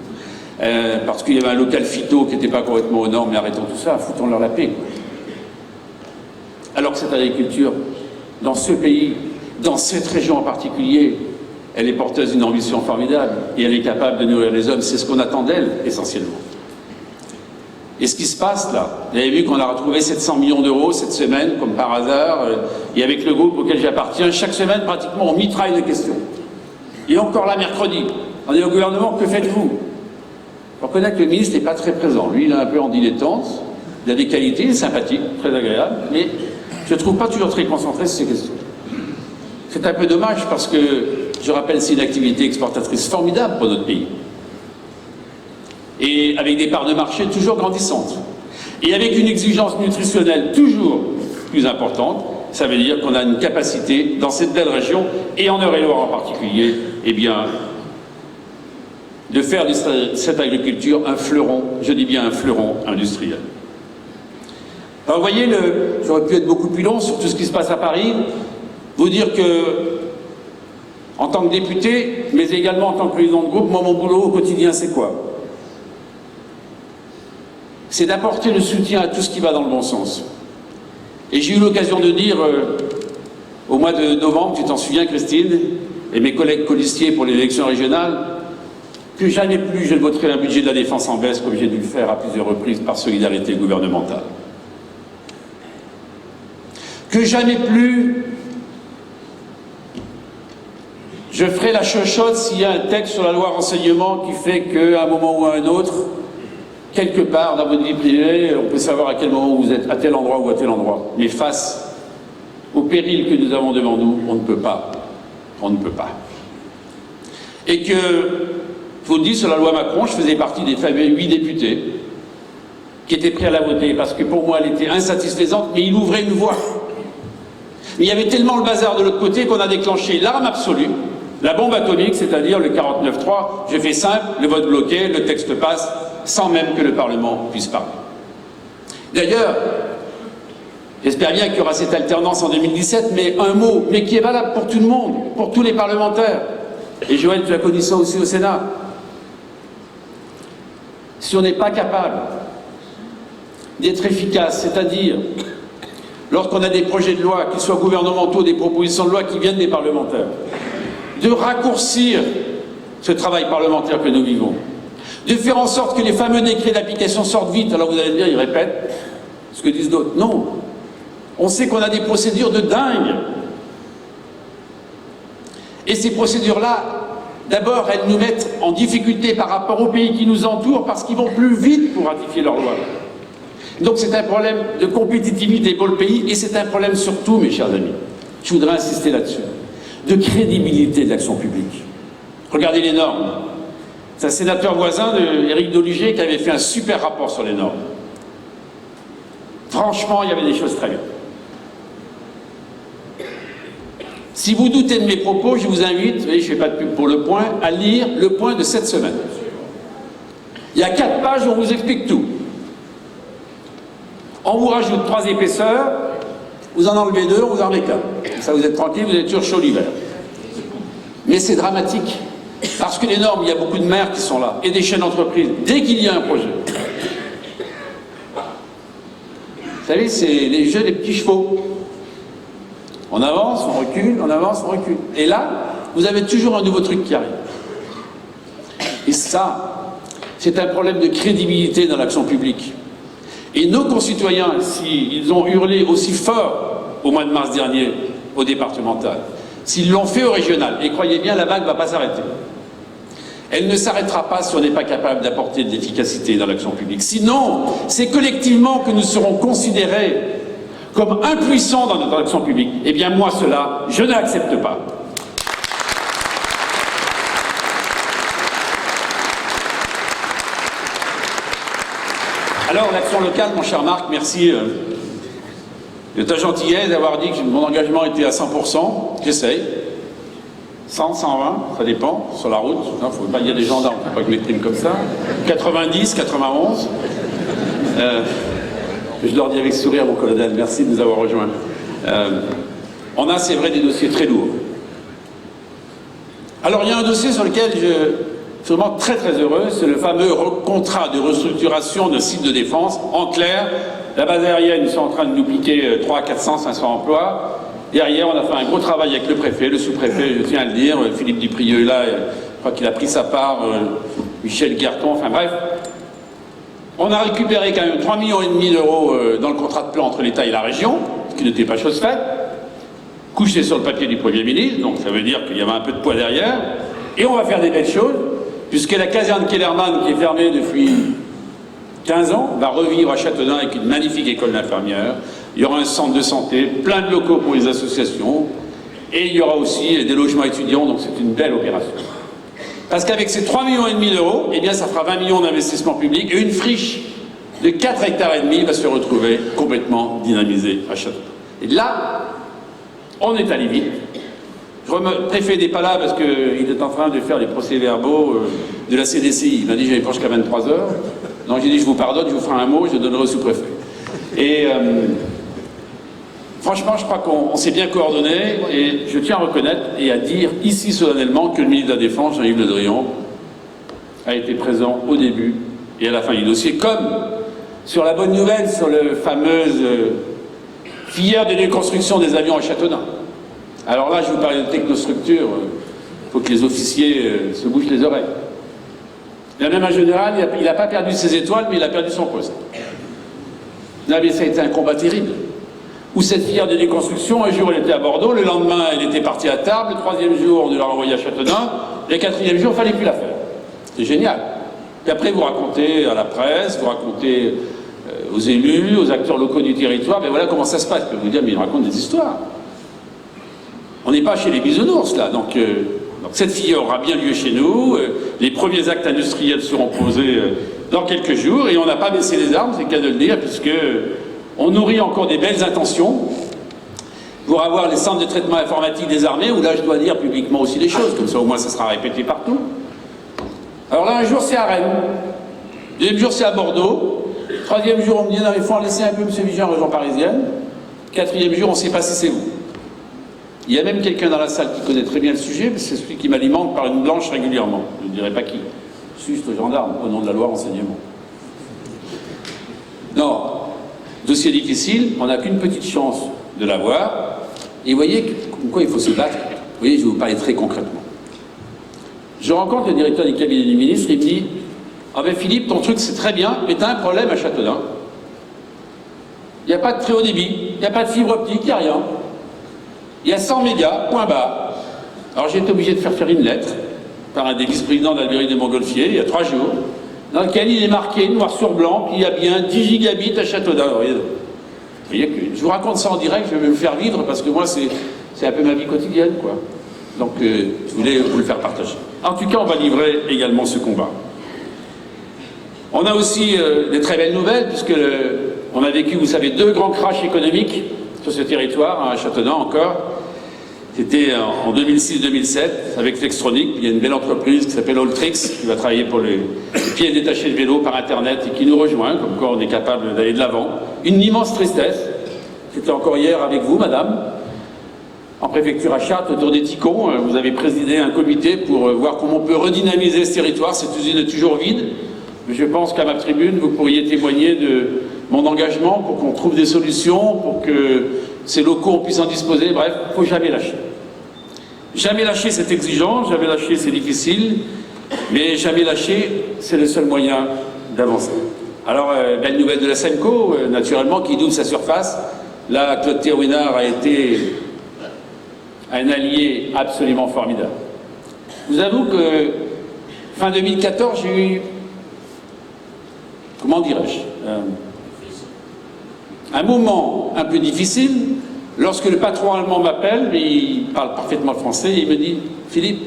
Parce qu'il y avait un local phyto qui n'était pas correctement aux normes, mais arrêtons tout ça, foutons-leur la paix, quoi. Alors que cette agriculture, dans ce pays, dans cette région en particulier, elle est porteuse d'une ambition formidable et elle est capable de nourrir les hommes. C'est ce qu'on attend d'elle, essentiellement. Et ce qui se passe là, vous avez vu qu'on a retrouvé 700 millions d'euros cette semaine, comme par hasard, et avec le groupe auquel j'appartiens, chaque semaine, pratiquement, on mitraille de questions. Et encore là, mercredi, on est au gouvernement, que faites-vous? On reconnaît que le ministre n'est pas très présent. Lui, il est un peu en dilettante, il a des qualités, il est sympathique, très agréable, mais je ne trouve pas toujours très concentré sur ces questions. C'est un peu dommage parce que, je rappelle, c'est une activité exportatrice formidable pour notre pays. Et avec des parts de marché toujours grandissantes. Et avec une exigence nutritionnelle toujours plus importante, ça veut dire qu'on a une capacité, dans cette belle région, et en Eure-et-Loire en particulier, eh bien, de faire de cette agriculture un fleuron, je dis bien un fleuron industriel. Alors vous voyez, j'aurais pu être beaucoup plus long sur tout ce qui se passe à Paris, vous dire que, en tant que député, mais également en tant que président de groupe, moi, mon boulot au quotidien, c'est quoi? C'est d'apporter le soutien à tout ce qui va dans le bon sens. Et j'ai eu l'occasion de dire, au mois de novembre, tu t'en souviens, Christine, et mes collègues colistiers pour l'élection régionale, que jamais plus je ne voterai un budget de la défense en baisse comme j'ai dû le faire à plusieurs reprises par solidarité gouvernementale. Que jamais plus je ferai la chochotte s'il y a un texte sur la loi renseignement qui fait qu'à un moment ou à un autre, quelque part dans votre vie privée, on peut savoir à quel moment vous êtes, à tel endroit ou à tel endroit. Mais face au péril que nous avons devant nous, on ne peut pas. On ne peut pas. Et que, je vous le dis, sur la loi Macron, je faisais partie des fameux 8 députés qui étaient prêts à la voter, parce que pour moi, elle était insatisfaisante, mais il ouvrait une voie. Mais il y avait tellement le bazar de l'autre côté qu'on a déclenché l'arme absolue, la bombe atomique, c'est-à-dire le 49.3, je fais simple, le vote bloqué, le texte passe, sans même que le Parlement puisse parler. D'ailleurs, j'espère bien qu'il y aura cette alternance en 2017, mais un mot, mais qui est valable pour tout le monde, pour tous les parlementaires. Et Joël, tu as connu ça aussi au Sénat. Si on n'est pas capable d'être efficace, c'est-à-dire lorsqu'on a des projets de loi, qu'ils soient gouvernementaux, des propositions de loi qui viennent des parlementaires, de raccourcir ce travail parlementaire que nous vivons, de faire en sorte que les fameux décrets d'application sortent vite. Alors vous allez me dire, ils répètent ce que disent d'autres. Non, on sait qu'on a des procédures de dingue. Et ces procédures-là, d'abord, elles nous mettent en difficulté par rapport aux pays qui nous entourent parce qu'ils vont plus vite pour ratifier leurs lois. Donc c'est un problème de compétitivité pour le pays et c'est un problème surtout, mes chers amis, je voudrais insister là-dessus, de crédibilité de l'action publique. Regardez les normes. C'est un sénateur voisin d'Éric Dolliger qui avait fait un super rapport sur les normes. Franchement, il y avait des choses très bien. Si vous doutez de mes propos, je vous invite, je ne fais pas de pub pour Le Point, à lire Le Point de cette semaine. Il y a 4 pages où on vous explique tout. On vous rajoute 3 épaisseurs, vous en enlevez 2, on vous en enlève 4. Ça, vous êtes tranquille, vous êtes toujours chaud l'hiver. Mais c'est dramatique. Parce que les normes, il y a beaucoup de maires qui sont là, et des chaînes d'entreprise, dès qu'il y a un projet. Vous savez, c'est les jeux des petits chevaux. On avance, on recule, on avance, on recule. Et là, vous avez toujours un nouveau truc qui arrive. Et ça, c'est un problème de crédibilité dans l'action publique. Et nos concitoyens, s'ils ont hurlé aussi fort au mois de mars dernier au départemental, s'ils l'ont fait au régional, et croyez bien, la vague ne va pas s'arrêter. Elle ne s'arrêtera pas si on n'est pas capable d'apporter de l'efficacité dans l'action publique. Sinon, c'est collectivement que nous serons considérés comme impuissants dans notre action publique. Eh bien, moi, cela, je n'accepte pas. Alors, l'action locale, mon cher Marc, merci de ta gentillesse d'avoir dit que mon engagement était à 100%. J'essaye. 100, 120, ça dépend, sur la route. Il y a des gendarmes, il ne faut pas que je m'exprime comme ça. 90, 91. Je leur dis avec sourire, mon colonel, merci de nous avoir rejoints. On a, c'est vrai, des dossiers très lourds. Alors, il y a un dossier sur lequel je suis vraiment très très heureux, c'est le fameux contrat de restructuration de sites de défense. En clair, la base aérienne, ils sont en train de nous piquer 300, 400, 500 emplois. Derrière, on a fait un gros travail avec le préfet, le sous-préfet, je tiens à le dire, Philippe Duprieux est là, je crois qu'il a pris sa part, Michel Guerton, enfin bref. On a récupéré quand même 3,5 millions d'euros dans le contrat de plan entre l'État et la région, ce qui n'était pas chose faite, couché sur le papier du Premier ministre, donc ça veut dire qu'il y avait un peu de poids derrière, et on va faire des belles choses, puisque la caserne Kellermann, qui est fermée depuis 15 ans, va revivre à Châteaudun avec une magnifique école d'infirmières. Il y aura un centre de santé, plein de locaux pour les associations, et il y aura aussi des logements étudiants, donc c'est une belle opération. Parce qu'avec ces 3,5 millions d'euros, eh bien ça fera 20 millions d'investissements publics, et une friche de 4,5 hectares va se retrouver complètement dynamisée à Châteaudun. Et là, on est allé vite. Le préfet n'est pas là parce qu'il est en train de faire les procès-verbaux de la CDCI. Il m'a dit j'avais pas jusqu'à 23 heures. Donc j'ai dit je vous pardonne, je vous ferai un mot, je donnerai au sous-préfet. Et franchement, je crois qu'on s'est bien coordonné et je tiens à reconnaître et à dire ici solennellement que le ministre de la Défense, Jean-Yves Le Drian, a été présent au début et à la fin du dossier, comme sur la bonne nouvelle sur la fameuse filière de déconstruction des avions à Châteaudun. Alors là, je vous parlais de technostructure, il faut que les officiers se bouchent les oreilles. Et même un général, il n'a pas perdu ses étoiles, mais il a perdu son poste. Là, mais ça a été un combat terrible. Où cette filière de déconstruction, un jour elle était à Bordeaux, le lendemain elle était partie à Tarbes, le 3e jour on l'a renvoyée à Châteaudun, et le 4e jour il ne fallait plus la faire. C'est génial. Et après vous racontez à la presse, vous racontez aux élus, aux acteurs locaux du territoire, mais voilà comment ça se passe. Je peux vous dire, mais ils racontent des histoires. On n'est pas chez les bisounours là, donc cette filière aura bien lieu chez nous, les premiers actes industriels seront posés dans quelques jours, et on n'a pas baissé les armes, c'est le cas de le dire, puisque on nourrit encore des belles intentions pour avoir les centres de traitement informatique des armées, où là je dois dire publiquement aussi les choses, comme ça au moins ça sera répété partout. Alors là un jour c'est à Rennes, deuxième jour c'est à Bordeaux, troisième jour on me dit non il faut en laisser un peu M. Vigent en région parisienne, quatrième jour on ne sait pas si c'est vous. Il y a même quelqu'un dans la salle qui connaît très bien le sujet, c'est celui qui m'alimente par une blanche régulièrement, je ne dirai pas qui, juste le gendarme, au nom de la loi renseignement. Non. Dossier difficile, on n'a qu'une petite chance de l'avoir. Et vous voyez comme quoi il faut se battre. Vous voyez, je vais vous parler très concrètement. Je rencontre le directeur du cabinet du ministre, il me dit « Ah ben Philippe, ton truc c'est très bien, mais tu as un problème à Châteaudun. Il n'y a pas de très haut débit, il n'y a pas de fibre optique, il n'y a rien. Il y a 100 mégas, point barre. Alors j'ai été obligé de faire une lettre par un des vice-présidents de l'Albérie des Montgolfiers, il y a 3 jours, dans lequel il est marqué, noir sur blanc, qu'il y a bien 10 gigabits à Châteaudun. Je vous raconte ça en direct, je vais me le faire vivre, parce que moi, c'est un peu ma vie quotidienne, quoi. Donc, je voulais vous le faire partager. En tout cas, on va livrer également ce combat. On a aussi des très belles nouvelles, puisque on a vécu, vous savez, 2 grands crashs économiques sur ce territoire, à Châteaudun encore. C'était en 2006-2007, avec Flextronic. Il y a une belle entreprise qui s'appelle Alltrix, qui va travailler pour les pieds détachés de vélo par Internet et qui nous rejoint, comme quoi on est capable d'aller de l'avant. Une immense tristesse. C'était encore hier avec vous, madame, en préfecture à Chartres, autour des Ticons. Vous avez présidé un comité pour voir comment on peut redynamiser ce territoire. Cette usine est toujours vide. Mais je pense qu'à ma tribune, vous pourriez témoigner de mon engagement pour qu'on trouve des solutions, pour que ces locaux, on puisse en disposer. Bref, il ne faut jamais lâcher. Jamais lâcher, c'est exigeant, jamais lâcher, c'est difficile, mais jamais lâcher, c'est le seul moyen d'avancer. Alors, belle nouvelle de la SEMCO, naturellement, qui double sa surface. Là, Claude Thérouinard a été un allié absolument formidable. Je vous avoue que, fin 2014, j'ai eu, comment dirais-je, un moment un peu difficile, lorsque le patron allemand m'appelle, il parle parfaitement français, et il me dit « Philippe,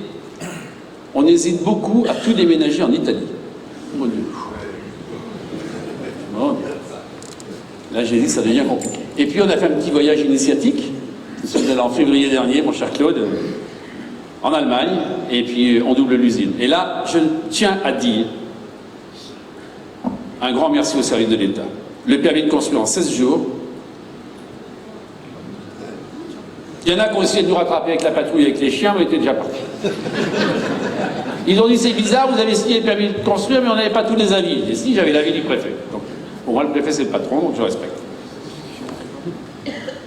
on hésite beaucoup à tout déménager en Italie. » Mon Dieu. Bon. Là, j'ai dit ça devient compliqué. Et puis, on a fait un petit voyage initiatique. Nous sommes allés en février dernier, mon cher Claude, en Allemagne, et puis on double l'usine. Et là, je tiens à dire un grand merci au service de l'État. Le permis de construire en 16 jours. Il y en a qui ont essayé de nous rattraper avec la patrouille, avec les chiens, mais étaient déjà partis. Ils ont dit, c'est bizarre, vous avez signé le permis de construire, mais on n'avait pas tous les avis. Et si, j'avais l'avis du préfet. Donc, pour moi, le préfet, c'est le patron, donc je respecte.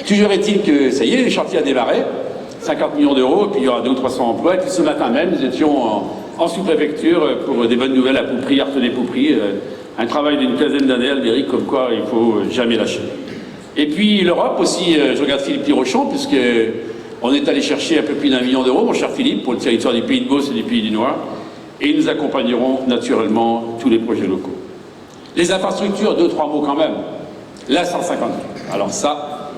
Toujours est-il que, ça y est, le chantier a démarré, 50 millions d'euros, et puis il y aura 200 ou 300 emplois. Et puis ce matin même, nous étions en sous-préfecture pour des bonnes nouvelles à Poupry, Artenay-Poupry. Un travail d'une quinzaine d'années à Albéric, comme quoi il ne faut jamais lâcher. Et puis l'Europe aussi, je regarde Philippe Lirochon, puisqu'on est allé chercher un peu plus d'1 million d'euros, mon cher Philippe, pour le territoire du Pays de Beauce et du Pays du Noir, et nous accompagnerons naturellement tous les projets locaux. Les infrastructures, 2-3 mots quand même. La 150. Alors ça...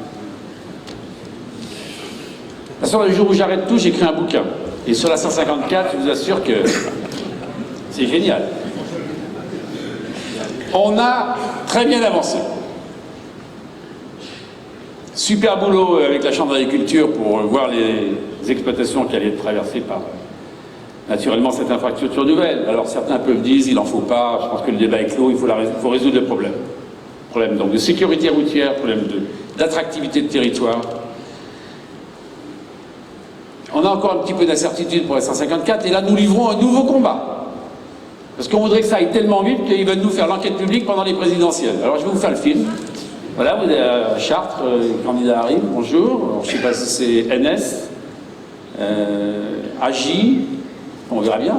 De toute façon, le jour où j'arrête tout, j'écris un bouquin. Et sur la 154, je vous assure que c'est génial. On a très bien avancé. Super boulot avec la Chambre d'agriculture pour voir les exploitations qui allaient être traversées par, naturellement, cette infrastructure nouvelle. Alors certains peuvent dire, il n'en faut pas, je pense que le débat est clos, il faut résoudre le problème. Problème donc de sécurité routière, problème d'attractivité de territoire. On a encore un petit peu d'incertitude pour la 154, et là nous livrons un nouveau combat. Parce qu'on voudrait que ça aille tellement vite qu'ils veulent nous faire l'enquête publique pendant les présidentielles. Alors je vais vous faire le film. Voilà, vous êtes à Chartres, le candidat arrive, bonjour. Alors, je ne sais pas si c'est NS, AJ, on verra bien.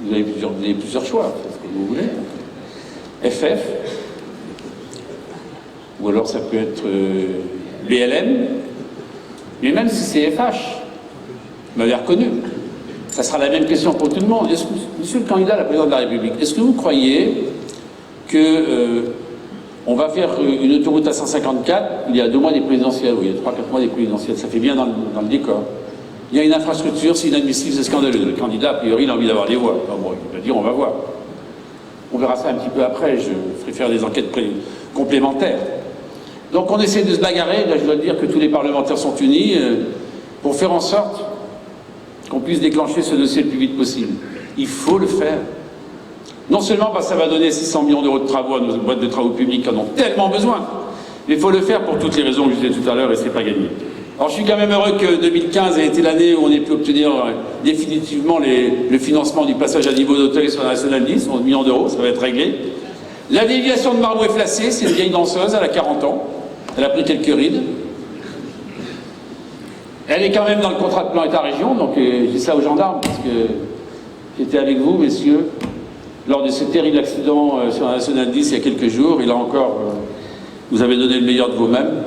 Vous avez plusieurs choix, c'est ce que vous voulez. FF, ou alors ça peut être BLM. Mais même si c'est FH, vous m'avez reconnu, ça sera la même question pour tout le monde. Monsieur le candidat à la présidence de la République, est-ce que vous croyez que on va faire une autoroute à 154, il y a 2 mois des présidentielles, ou il y a 3-4 mois des présidentielles, ça fait bien dans le décor. Il y a une infrastructure, c'est inadmissible, c'est scandaleux. Le candidat, a priori, il a envie d'avoir des voix. Enfin, bon, il va dire, on va voir. On verra ça un petit peu après, je ferai faire des enquêtes complémentaires. Donc on essaie de se bagarrer, là je dois dire que tous les parlementaires sont unis pour faire en sorte qu'on puisse déclencher ce dossier le plus vite possible. Il faut le faire. Non seulement parce que ça va donner 600 millions d'euros de travaux à nos boîtes de travaux publics qui en ont tellement besoin, mais il faut le faire pour toutes les raisons que je disais tout à l'heure et c'est pas gagné. Alors je suis quand même heureux que 2015 ait été l'année où on ait pu obtenir définitivement le financement du passage à niveau d'Auteuil sur la Nationale 10, 11 millions d'euros, ça va être réglé. La déviation de Marbouet-Flacé, c'est une vieille danseuse, elle a 40 ans. Elle a pris quelques rides. Elle est quand même dans le contrat de plan État-région, donc je dis ça aux gendarmes, parce que j'étais avec vous, messieurs, lors de ce terrible accident sur la Nationale 10 il y a quelques jours, et là encore, vous avez donné le meilleur de vous-même,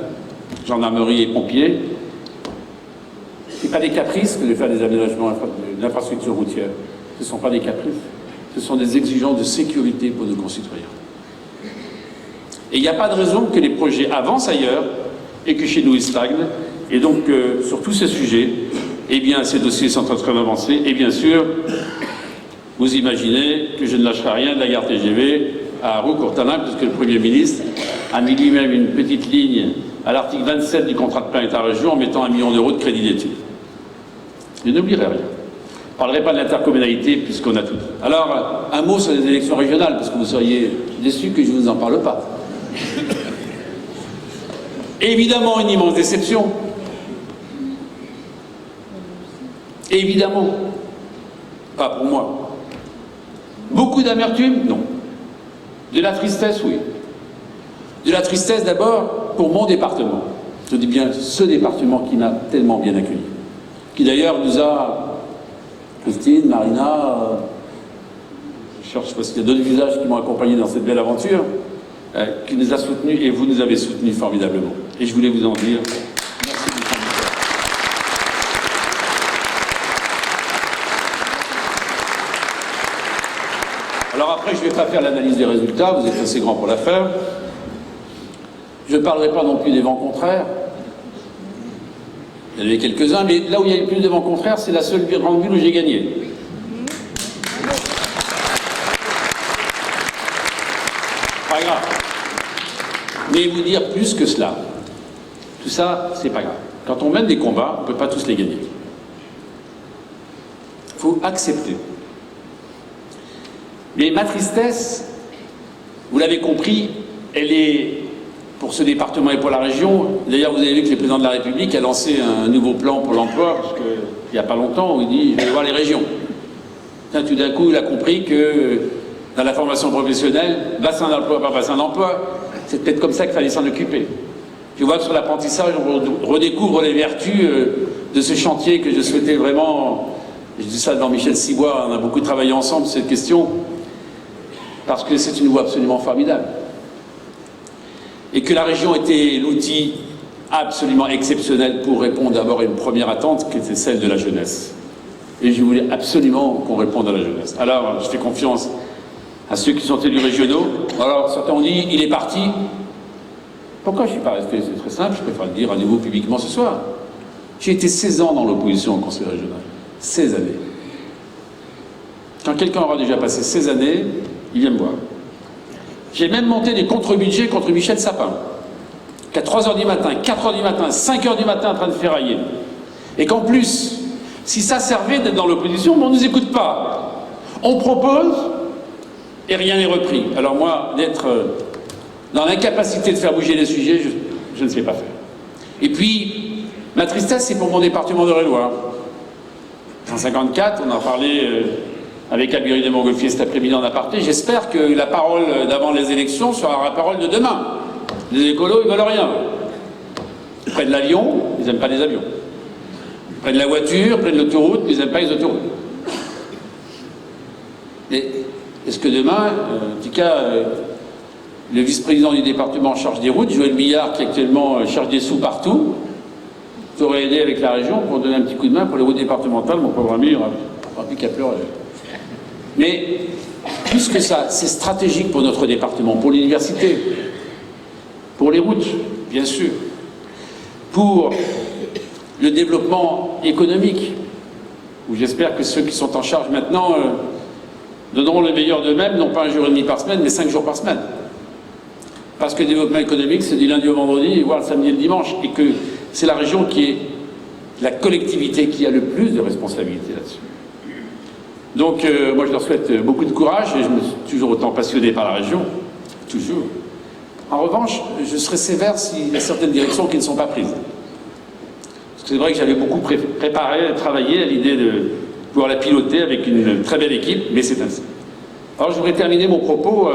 gendarmerie et pompiers. Ce n'est pas des caprices que de faire des aménagements d'infrastructures routières. Ce ne sont pas des caprices. Ce sont des exigences de sécurité pour nos concitoyens. Et il n'y a pas de raison que les projets avancent ailleurs et que chez nous ils stagnent. Et donc, sur tous ces sujets, eh bien, ces dossiers sont en train d'avancer. Et bien sûr, vous imaginez que je ne lâcherai rien de la gare TGV à Roux-Courtalin, puisque le Premier ministre a mis lui-même une petite ligne à l'article 27 du contrat de plan État-région en mettant 1 million d'euros de crédit d'études. Je n'oublierai rien. Je ne parlerai pas de l'intercommunalité puisqu'on a tout dit. Alors, un mot sur les élections régionales, parce que vous seriez déçus que je ne vous en parle pas. Évidemment, une immense déception. Évidemment. Pas pour moi. Beaucoup d'amertume? Non. De la tristesse? Oui. De la tristesse d'abord pour mon département. Je dis bien ce département qui m'a tellement bien accueilli. Qui d'ailleurs nous a, Christine, Marina, je cherche parce qu'il y a d'autres visages qui m'ont accompagné dans cette belle aventure, qui nous a soutenus et vous nous avez soutenus formidablement. Et je voulais vous en dire merci beaucoup. Alors après, je ne vais pas faire l'analyse des résultats, vous êtes assez grand pour la faire. Je ne parlerai pas non plus des vents contraires. Il y en avait quelques-uns, mais là où il y a eu plus de vents contraires, c'est la seule grande ville où j'ai gagné. Pas grave. Mais vous dire plus que cela. Tout ça, c'est pas grave. Quand on mène des combats, on ne peut pas tous les gagner. Il faut accepter. Mais ma tristesse, vous l'avez compris, elle est pour ce département et pour la région. D'ailleurs, vous avez vu que le président de la République a lancé un nouveau plan pour l'emploi, parce qu'il n'y a pas longtemps, où il dit « je vais voir les régions ». Tout d'un coup, il a compris que dans la formation professionnelle, bassin d'emploi par bassin d'emploi, c'est peut-être comme ça qu'il fallait s'en occuper. Je vois que sur l'apprentissage, on redécouvre les vertus de ce chantier que je souhaitais vraiment... Je dis ça devant Michel Sibois, on a beaucoup travaillé ensemble sur cette question, parce que c'est une voie absolument formidable. Et que la région était l'outil absolument exceptionnel pour répondre d'abord à une première attente, qui était celle de la jeunesse. Et je voulais absolument qu'on réponde à la jeunesse. Alors, je fais confiance à ceux qui sont élus régionaux. Alors, certains ont dit, il est parti. Pourquoi je ne suis pas resté? C'est très simple, je préfère le dire à nouveau publiquement ce soir. J'ai été 16 ans dans l'opposition au conseil régional. 16 années. Quand quelqu'un aura déjà passé 16 années, il vient me voir. J'ai même monté des contre-budgets contre Michel Sapin, qu'à 3h du matin, 4h du matin, 5h du matin en train de ferrailler. Et qu'en plus, si ça servait d'être dans l'opposition, on ne nous écoute pas. On propose et rien n'est repris. Alors moi, d'être dans l'incapacité de faire bouger les sujets, je ne sais pas faire. Et puis, ma tristesse, c'est pour mon département d'Eure-et-Loir. 154, on en parlait avec Albéric de Montgolfier cet après-midi en aparté. J'espère que la parole d'avant les élections sera la parole de demain. Les écolos, ils veulent rien. Ils prennent l'avion, ils n'aiment pas les avions. Ils prennent la voiture, ils prennent l'autoroute, ils n'aiment pas les autoroutes. Et est-ce que demain, en tout cas, le vice-président du département en charge des routes, Joël Billard, qui actuellement cherche des sous partout, t'aurait aidé avec la région pour donner un petit coup de main pour les routes départementales, mon pauvre ami, il n'aura plus qu'à pleurer. Mais plus que ça, c'est stratégique pour notre département, pour l'université, pour les routes, bien sûr, pour le développement économique, où j'espère que ceux qui sont en charge maintenant donneront le meilleur d'eux-mêmes, non pas 1 jour et demi par semaine, mais 5 jours par semaine. Parce que le développement économique, c'est du lundi au vendredi, voire le samedi et le dimanche, et que c'est la région qui est la collectivité qui a le plus de responsabilités là-dessus. Donc, moi, je leur souhaite beaucoup de courage, et je me suis toujours autant passionné par la région, toujours. En revanche, je serai sévère s'il y a certaines directions qui ne sont pas prises. Parce que c'est vrai que j'avais beaucoup préparé, travaillé à l'idée de pouvoir la piloter avec une très belle équipe, mais c'est ainsi. Alors, je voudrais terminer mon propos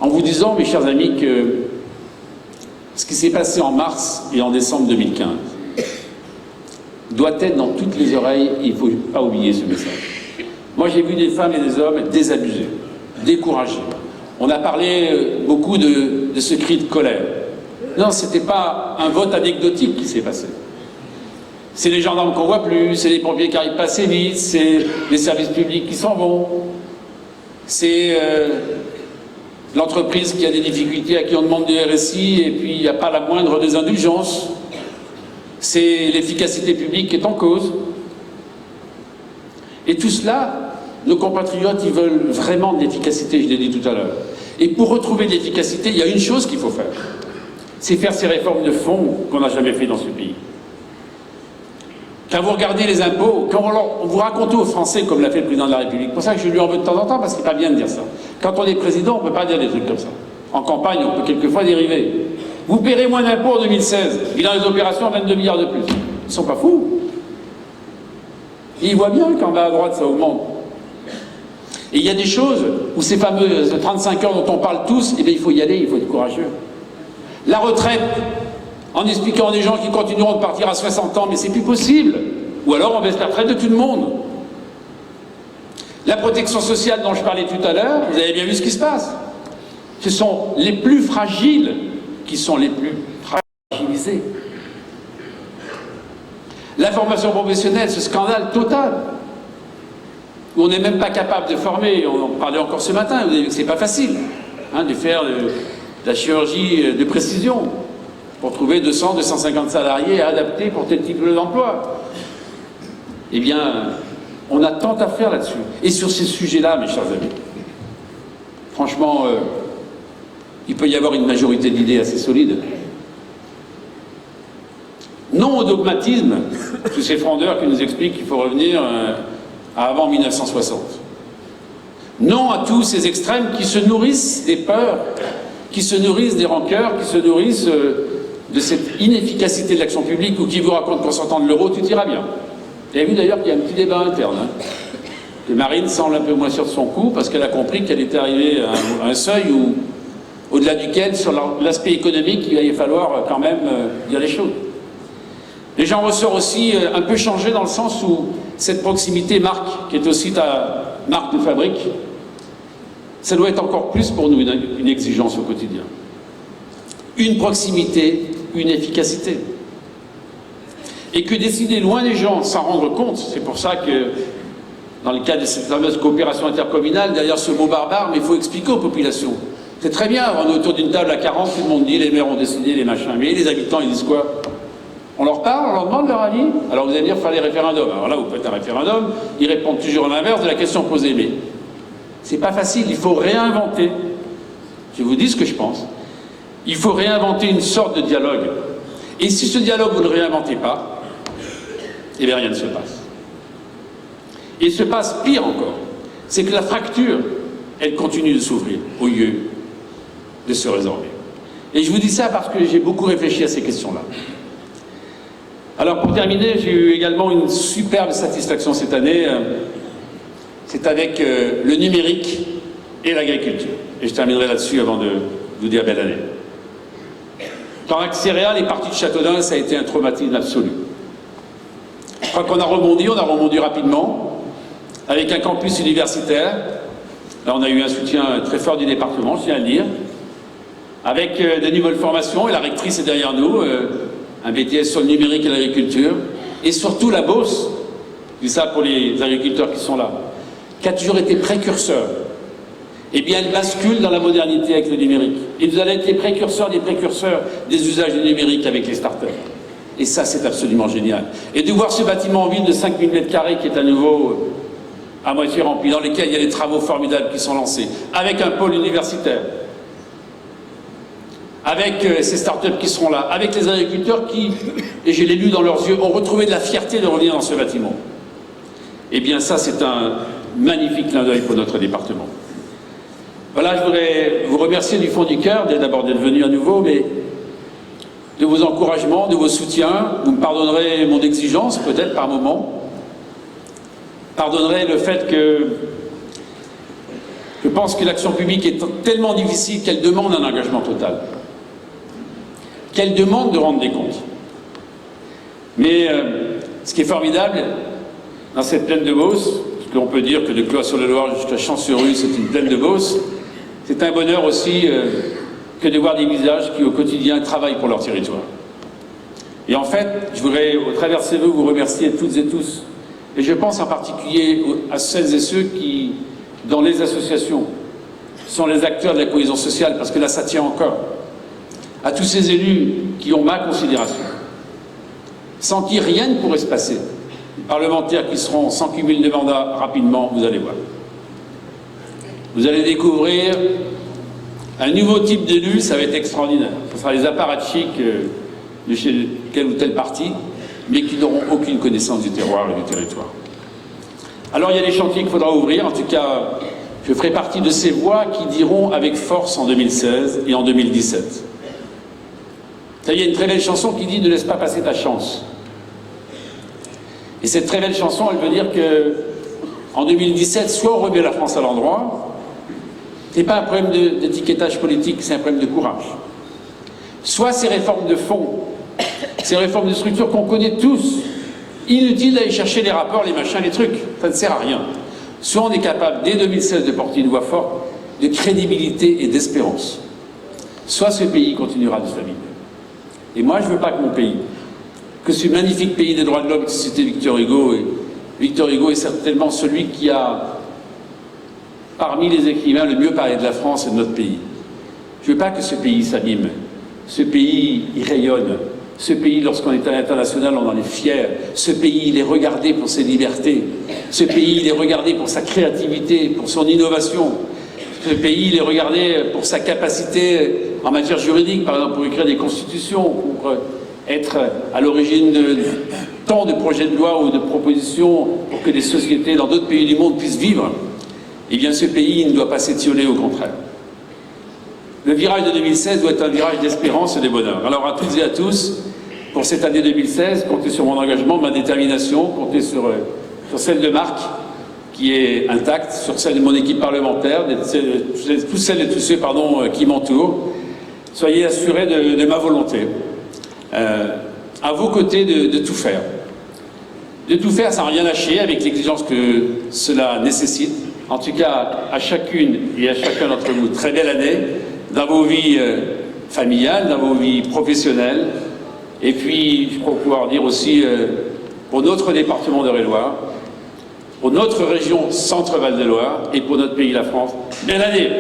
en vous disant, mes chers amis, que ce qui s'est passé en mars et en décembre 2015 doit être dans toutes les oreilles, il ne faut pas oublier ce message. Moi, j'ai vu des femmes et des hommes désabusés, découragés. On a parlé beaucoup de ce cri de colère. Non, ce n'était pas un vote anecdotique qui s'est passé. C'est les gendarmes qu'on voit plus, c'est les pompiers qui arrivent pas assez vite, c'est les services publics qui s'en vont, c'est l'entreprise qui a des difficultés, à qui on demande du RSI et puis il n'y a pas la moindre des indulgences. C'est l'efficacité publique qui est en cause. Et tout cela, nos compatriotes, ils veulent vraiment de l'efficacité, je l'ai dit tout à l'heure. Et pour retrouver de l'efficacité, il y a une chose qu'il faut faire. C'est faire ces réformes de fond qu'on n'a jamais fait dans ce pays. Quand vous regardez les impôts, quand on vous raconte aux Français, comme l'a fait le président de la République, c'est pour ça que je lui en veux de temps en temps, parce qu'il n'est pas bien de dire ça. Quand on est président, on ne peut pas dire des trucs comme ça. En campagne, on peut quelquefois dériver. Vous paierez moins d'impôts en 2016. Bilan des opérations, 22 milliards de plus. Ils ne sont pas fous. Ils voient bien qu'en bas à droite, ça augmente. Et il y a des choses où ces fameuses 35 heures dont on parle tous, eh bien, il faut y aller, il faut être courageux. La retraite, en expliquant à des gens qui continueront de partir à 60 ans, mais c'est plus possible. Ou alors on baisse la retraite de tout le monde. La protection sociale dont je parlais tout à l'heure, vous avez bien vu ce qui se passe. Ce sont les plus fragiles qui sont les plus fragilisés. La formation professionnelle, ce scandale total, où on n'est même pas capable de former, on en parlait encore ce matin, vous avez vu que c'est pas facile de faire de la chirurgie de précision pour trouver 200, 250 salariés adaptés pour tel type d'emploi. Eh bien, on a tant à faire là-dessus. Et sur ces sujets-là, mes chers amis, franchement, il peut y avoir une majorité d'idées assez solides. Non au dogmatisme, tous ces frondeurs qui nous expliquent qu'il faut revenir à avant 1960. Non à tous ces extrêmes qui se nourrissent des peurs, qui se nourrissent des rancœurs, qui se nourrissent de cette inefficacité de l'action publique ou qui vous racontent qu'en sortant de l'euro, tout ira bien. Vous avez vu d'ailleurs qu'il y a un petit débat interne. Et Marine semble un peu moins sûre de son coup parce qu'elle a compris qu'elle était arrivée à un seuil où, au-delà duquel, sur l'aspect économique, il va y falloir quand même dire les choses. Et j'en ressors aussi un peu changé dans le sens où cette proximité marque, qui est aussi ta marque de fabrique, ça doit être encore plus pour nous une exigence au quotidien. Une proximité, une efficacité. Et que décider loin des gens, s'en rendre compte, c'est pour ça que dans le cadre de cette fameuse coopération intercommunale, derrière ce mot barbare, mais il faut expliquer aux populations. C'est très bien, on est autour d'une table à 40, tout le monde dit, les maires ont décidé, les machins, mais les habitants, ils disent quoi? On leur parle, on leur demande leur avis. Alors vous allez dire, il faut faire des référendums. Alors là, vous faites un référendum, ils répondent toujours à l'inverse de la question posée. Mais c'est pas facile, il faut réinventer. Je vous dis ce que je pense. Il faut réinventer une sorte de dialogue. Et si ce dialogue, vous ne le réinventez pas, eh bien rien ne se passe. Et il se passe pire encore. C'est que la fracture, elle continue de s'ouvrir au lieu de se résorber. Et je vous dis ça parce que j'ai beaucoup réfléchi à ces questions-là. Alors pour terminer, j'ai eu également une superbe satisfaction cette année. C'est avec le numérique et l'agriculture. Et je terminerai là-dessus avant de vous dire belle année. Quand Axéréal est parti de Châteaudun, ça a été un traumatisme absolu. Je crois qu'on a rebondi rapidement, avec un campus universitaire. Là, on a eu un soutien très fort du département, je tiens à le dire, avec des nouvelles formations, et la rectrice est derrière nous, un BTS sur le numérique et l'agriculture, et surtout la Beauce, je dis ça pour les agriculteurs qui sont là, qui a toujours été précurseur. Eh bien, elle bascule dans la modernité avec le numérique. Et nous allons être les précurseurs des usages du numérique avec les startups. Et ça, c'est absolument génial. Et de voir ce bâtiment vide de 5000 m² qui est à nouveau à moitié rempli, dans lequel il y a des travaux formidables qui sont lancés, avec un pôle universitaire, avec ces startups qui seront là, avec les agriculteurs qui, et je l'ai lu dans leurs yeux, ont retrouvé de la fierté de revenir dans ce bâtiment. Eh bien, ça, c'est un magnifique clin d'œil pour notre département. Voilà, je voudrais vous remercier du fond du cœur, d'abord d'être venu à nouveau, mais de vos encouragements, de vos soutiens. Vous me pardonnerez mon exigence, peut-être par moment. Pardonnerez le fait que je pense que l'action publique est tellement difficile qu'elle demande un engagement total. Qu'elle demande de rendre des comptes. Mais ce qui est formidable, dans cette plaine de Beauce, parce qu'on peut dire que de Cloix-sur-le-Loir jusqu'à Champs-sur-Rue, c'est une plaine de Beauce, c'est un bonheur aussi que de voir des visages qui, au quotidien, travaillent pour leur territoire. Et en fait, je voudrais, au travers de ces vœux, vous remercier toutes et tous. Et je pense en particulier à celles et ceux qui, dans les associations, sont les acteurs de la cohésion sociale, parce que là, ça tient encore. À tous ces élus qui ont ma considération, sans qui rien ne pourrait se passer. Les parlementaires qui seront sans cumul de mandat rapidement, vous allez voir. Vous allez découvrir un nouveau type d'élu, ça va être extraordinaire. Ce sera les apparatchiks de chez tel ou tel parti, mais qui n'auront aucune connaissance du terroir et du territoire. Alors il y a des chantiers qu'il faudra ouvrir. En tout cas, je ferai partie de ces voix qui diront avec force en 2016 et en 2017. Ça, il y a une très belle chanson qui dit « Ne laisse pas passer ta chance ». Et cette très belle chanson, elle veut dire que en 2017, soit on remet la France à l'endroit. Ce n'est pas un problème d'étiquetage politique, c'est un problème de courage. Soit ces réformes de fond, ces réformes de structure qu'on connaît tous, inutile d'aller chercher les rapports, les machins, les trucs, ça ne sert à rien. Soit on est capable, dès 2016, de porter une voix forte, de crédibilité et d'espérance. Soit ce pays continuera de s'abîmer. Et moi, je ne veux pas que mon pays, que ce magnifique pays des droits de l'homme, c'était Victor Hugo, et Victor Hugo est certainement celui qui a, parmi les écrivains, le mieux parlé de la France et de notre pays. Je ne veux pas que ce pays s'abîme. Ce pays, il rayonne. Ce pays, lorsqu'on est à l'international, on en est fier. Ce pays, il est regardé pour ses libertés. Ce pays, il est regardé pour sa créativité, pour son innovation. Ce pays, il est regardé pour sa capacité en matière juridique, par exemple, pour écrire des constitutions, pour être à l'origine de tant de projets de loi ou de propositions pour que des sociétés dans d'autres pays du monde puissent vivre. Eh bien, ce pays ne doit pas s'étioler, au contraire. Le virage de 2016 doit être un virage d'espérance et de bonheur. Alors, à toutes et à tous, pour cette année 2016, comptez sur mon engagement, ma détermination, comptez sur celle de Marc, qui est intacte, sur celle de mon équipe parlementaire, toutes celles et tous ceux qui m'entourent. Soyez assurés de ma volonté, à vos côtés, de tout faire. De tout faire sans rien lâcher, avec l'exigence que cela nécessite. En tout cas, à chacune et à chacun d'entre vous, très belle année, dans vos vies familiales, dans vos vies professionnelles, et puis, je crois pouvoir dire aussi, pour notre département d'Eure-et-Loir, pour notre région Centre-Val de Loire, et pour notre pays, la France, belle année!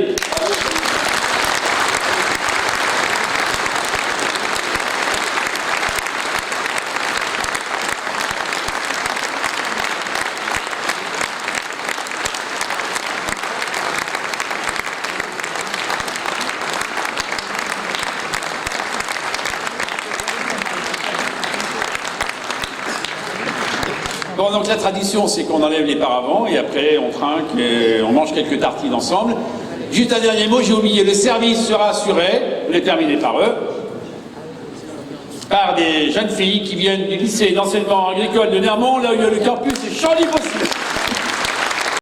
Bon, donc la tradition, c'est qu'on enlève les paravents et après on trinque et on mange quelques tartines ensemble. Juste un dernier mot, j'ai oublié, le service sera assuré, on est terminé par eux, par des jeunes filles qui viennent du lycée d'enseignement agricole de Nermont, là où il y a le campus, c'est Champs-Libre-Possible.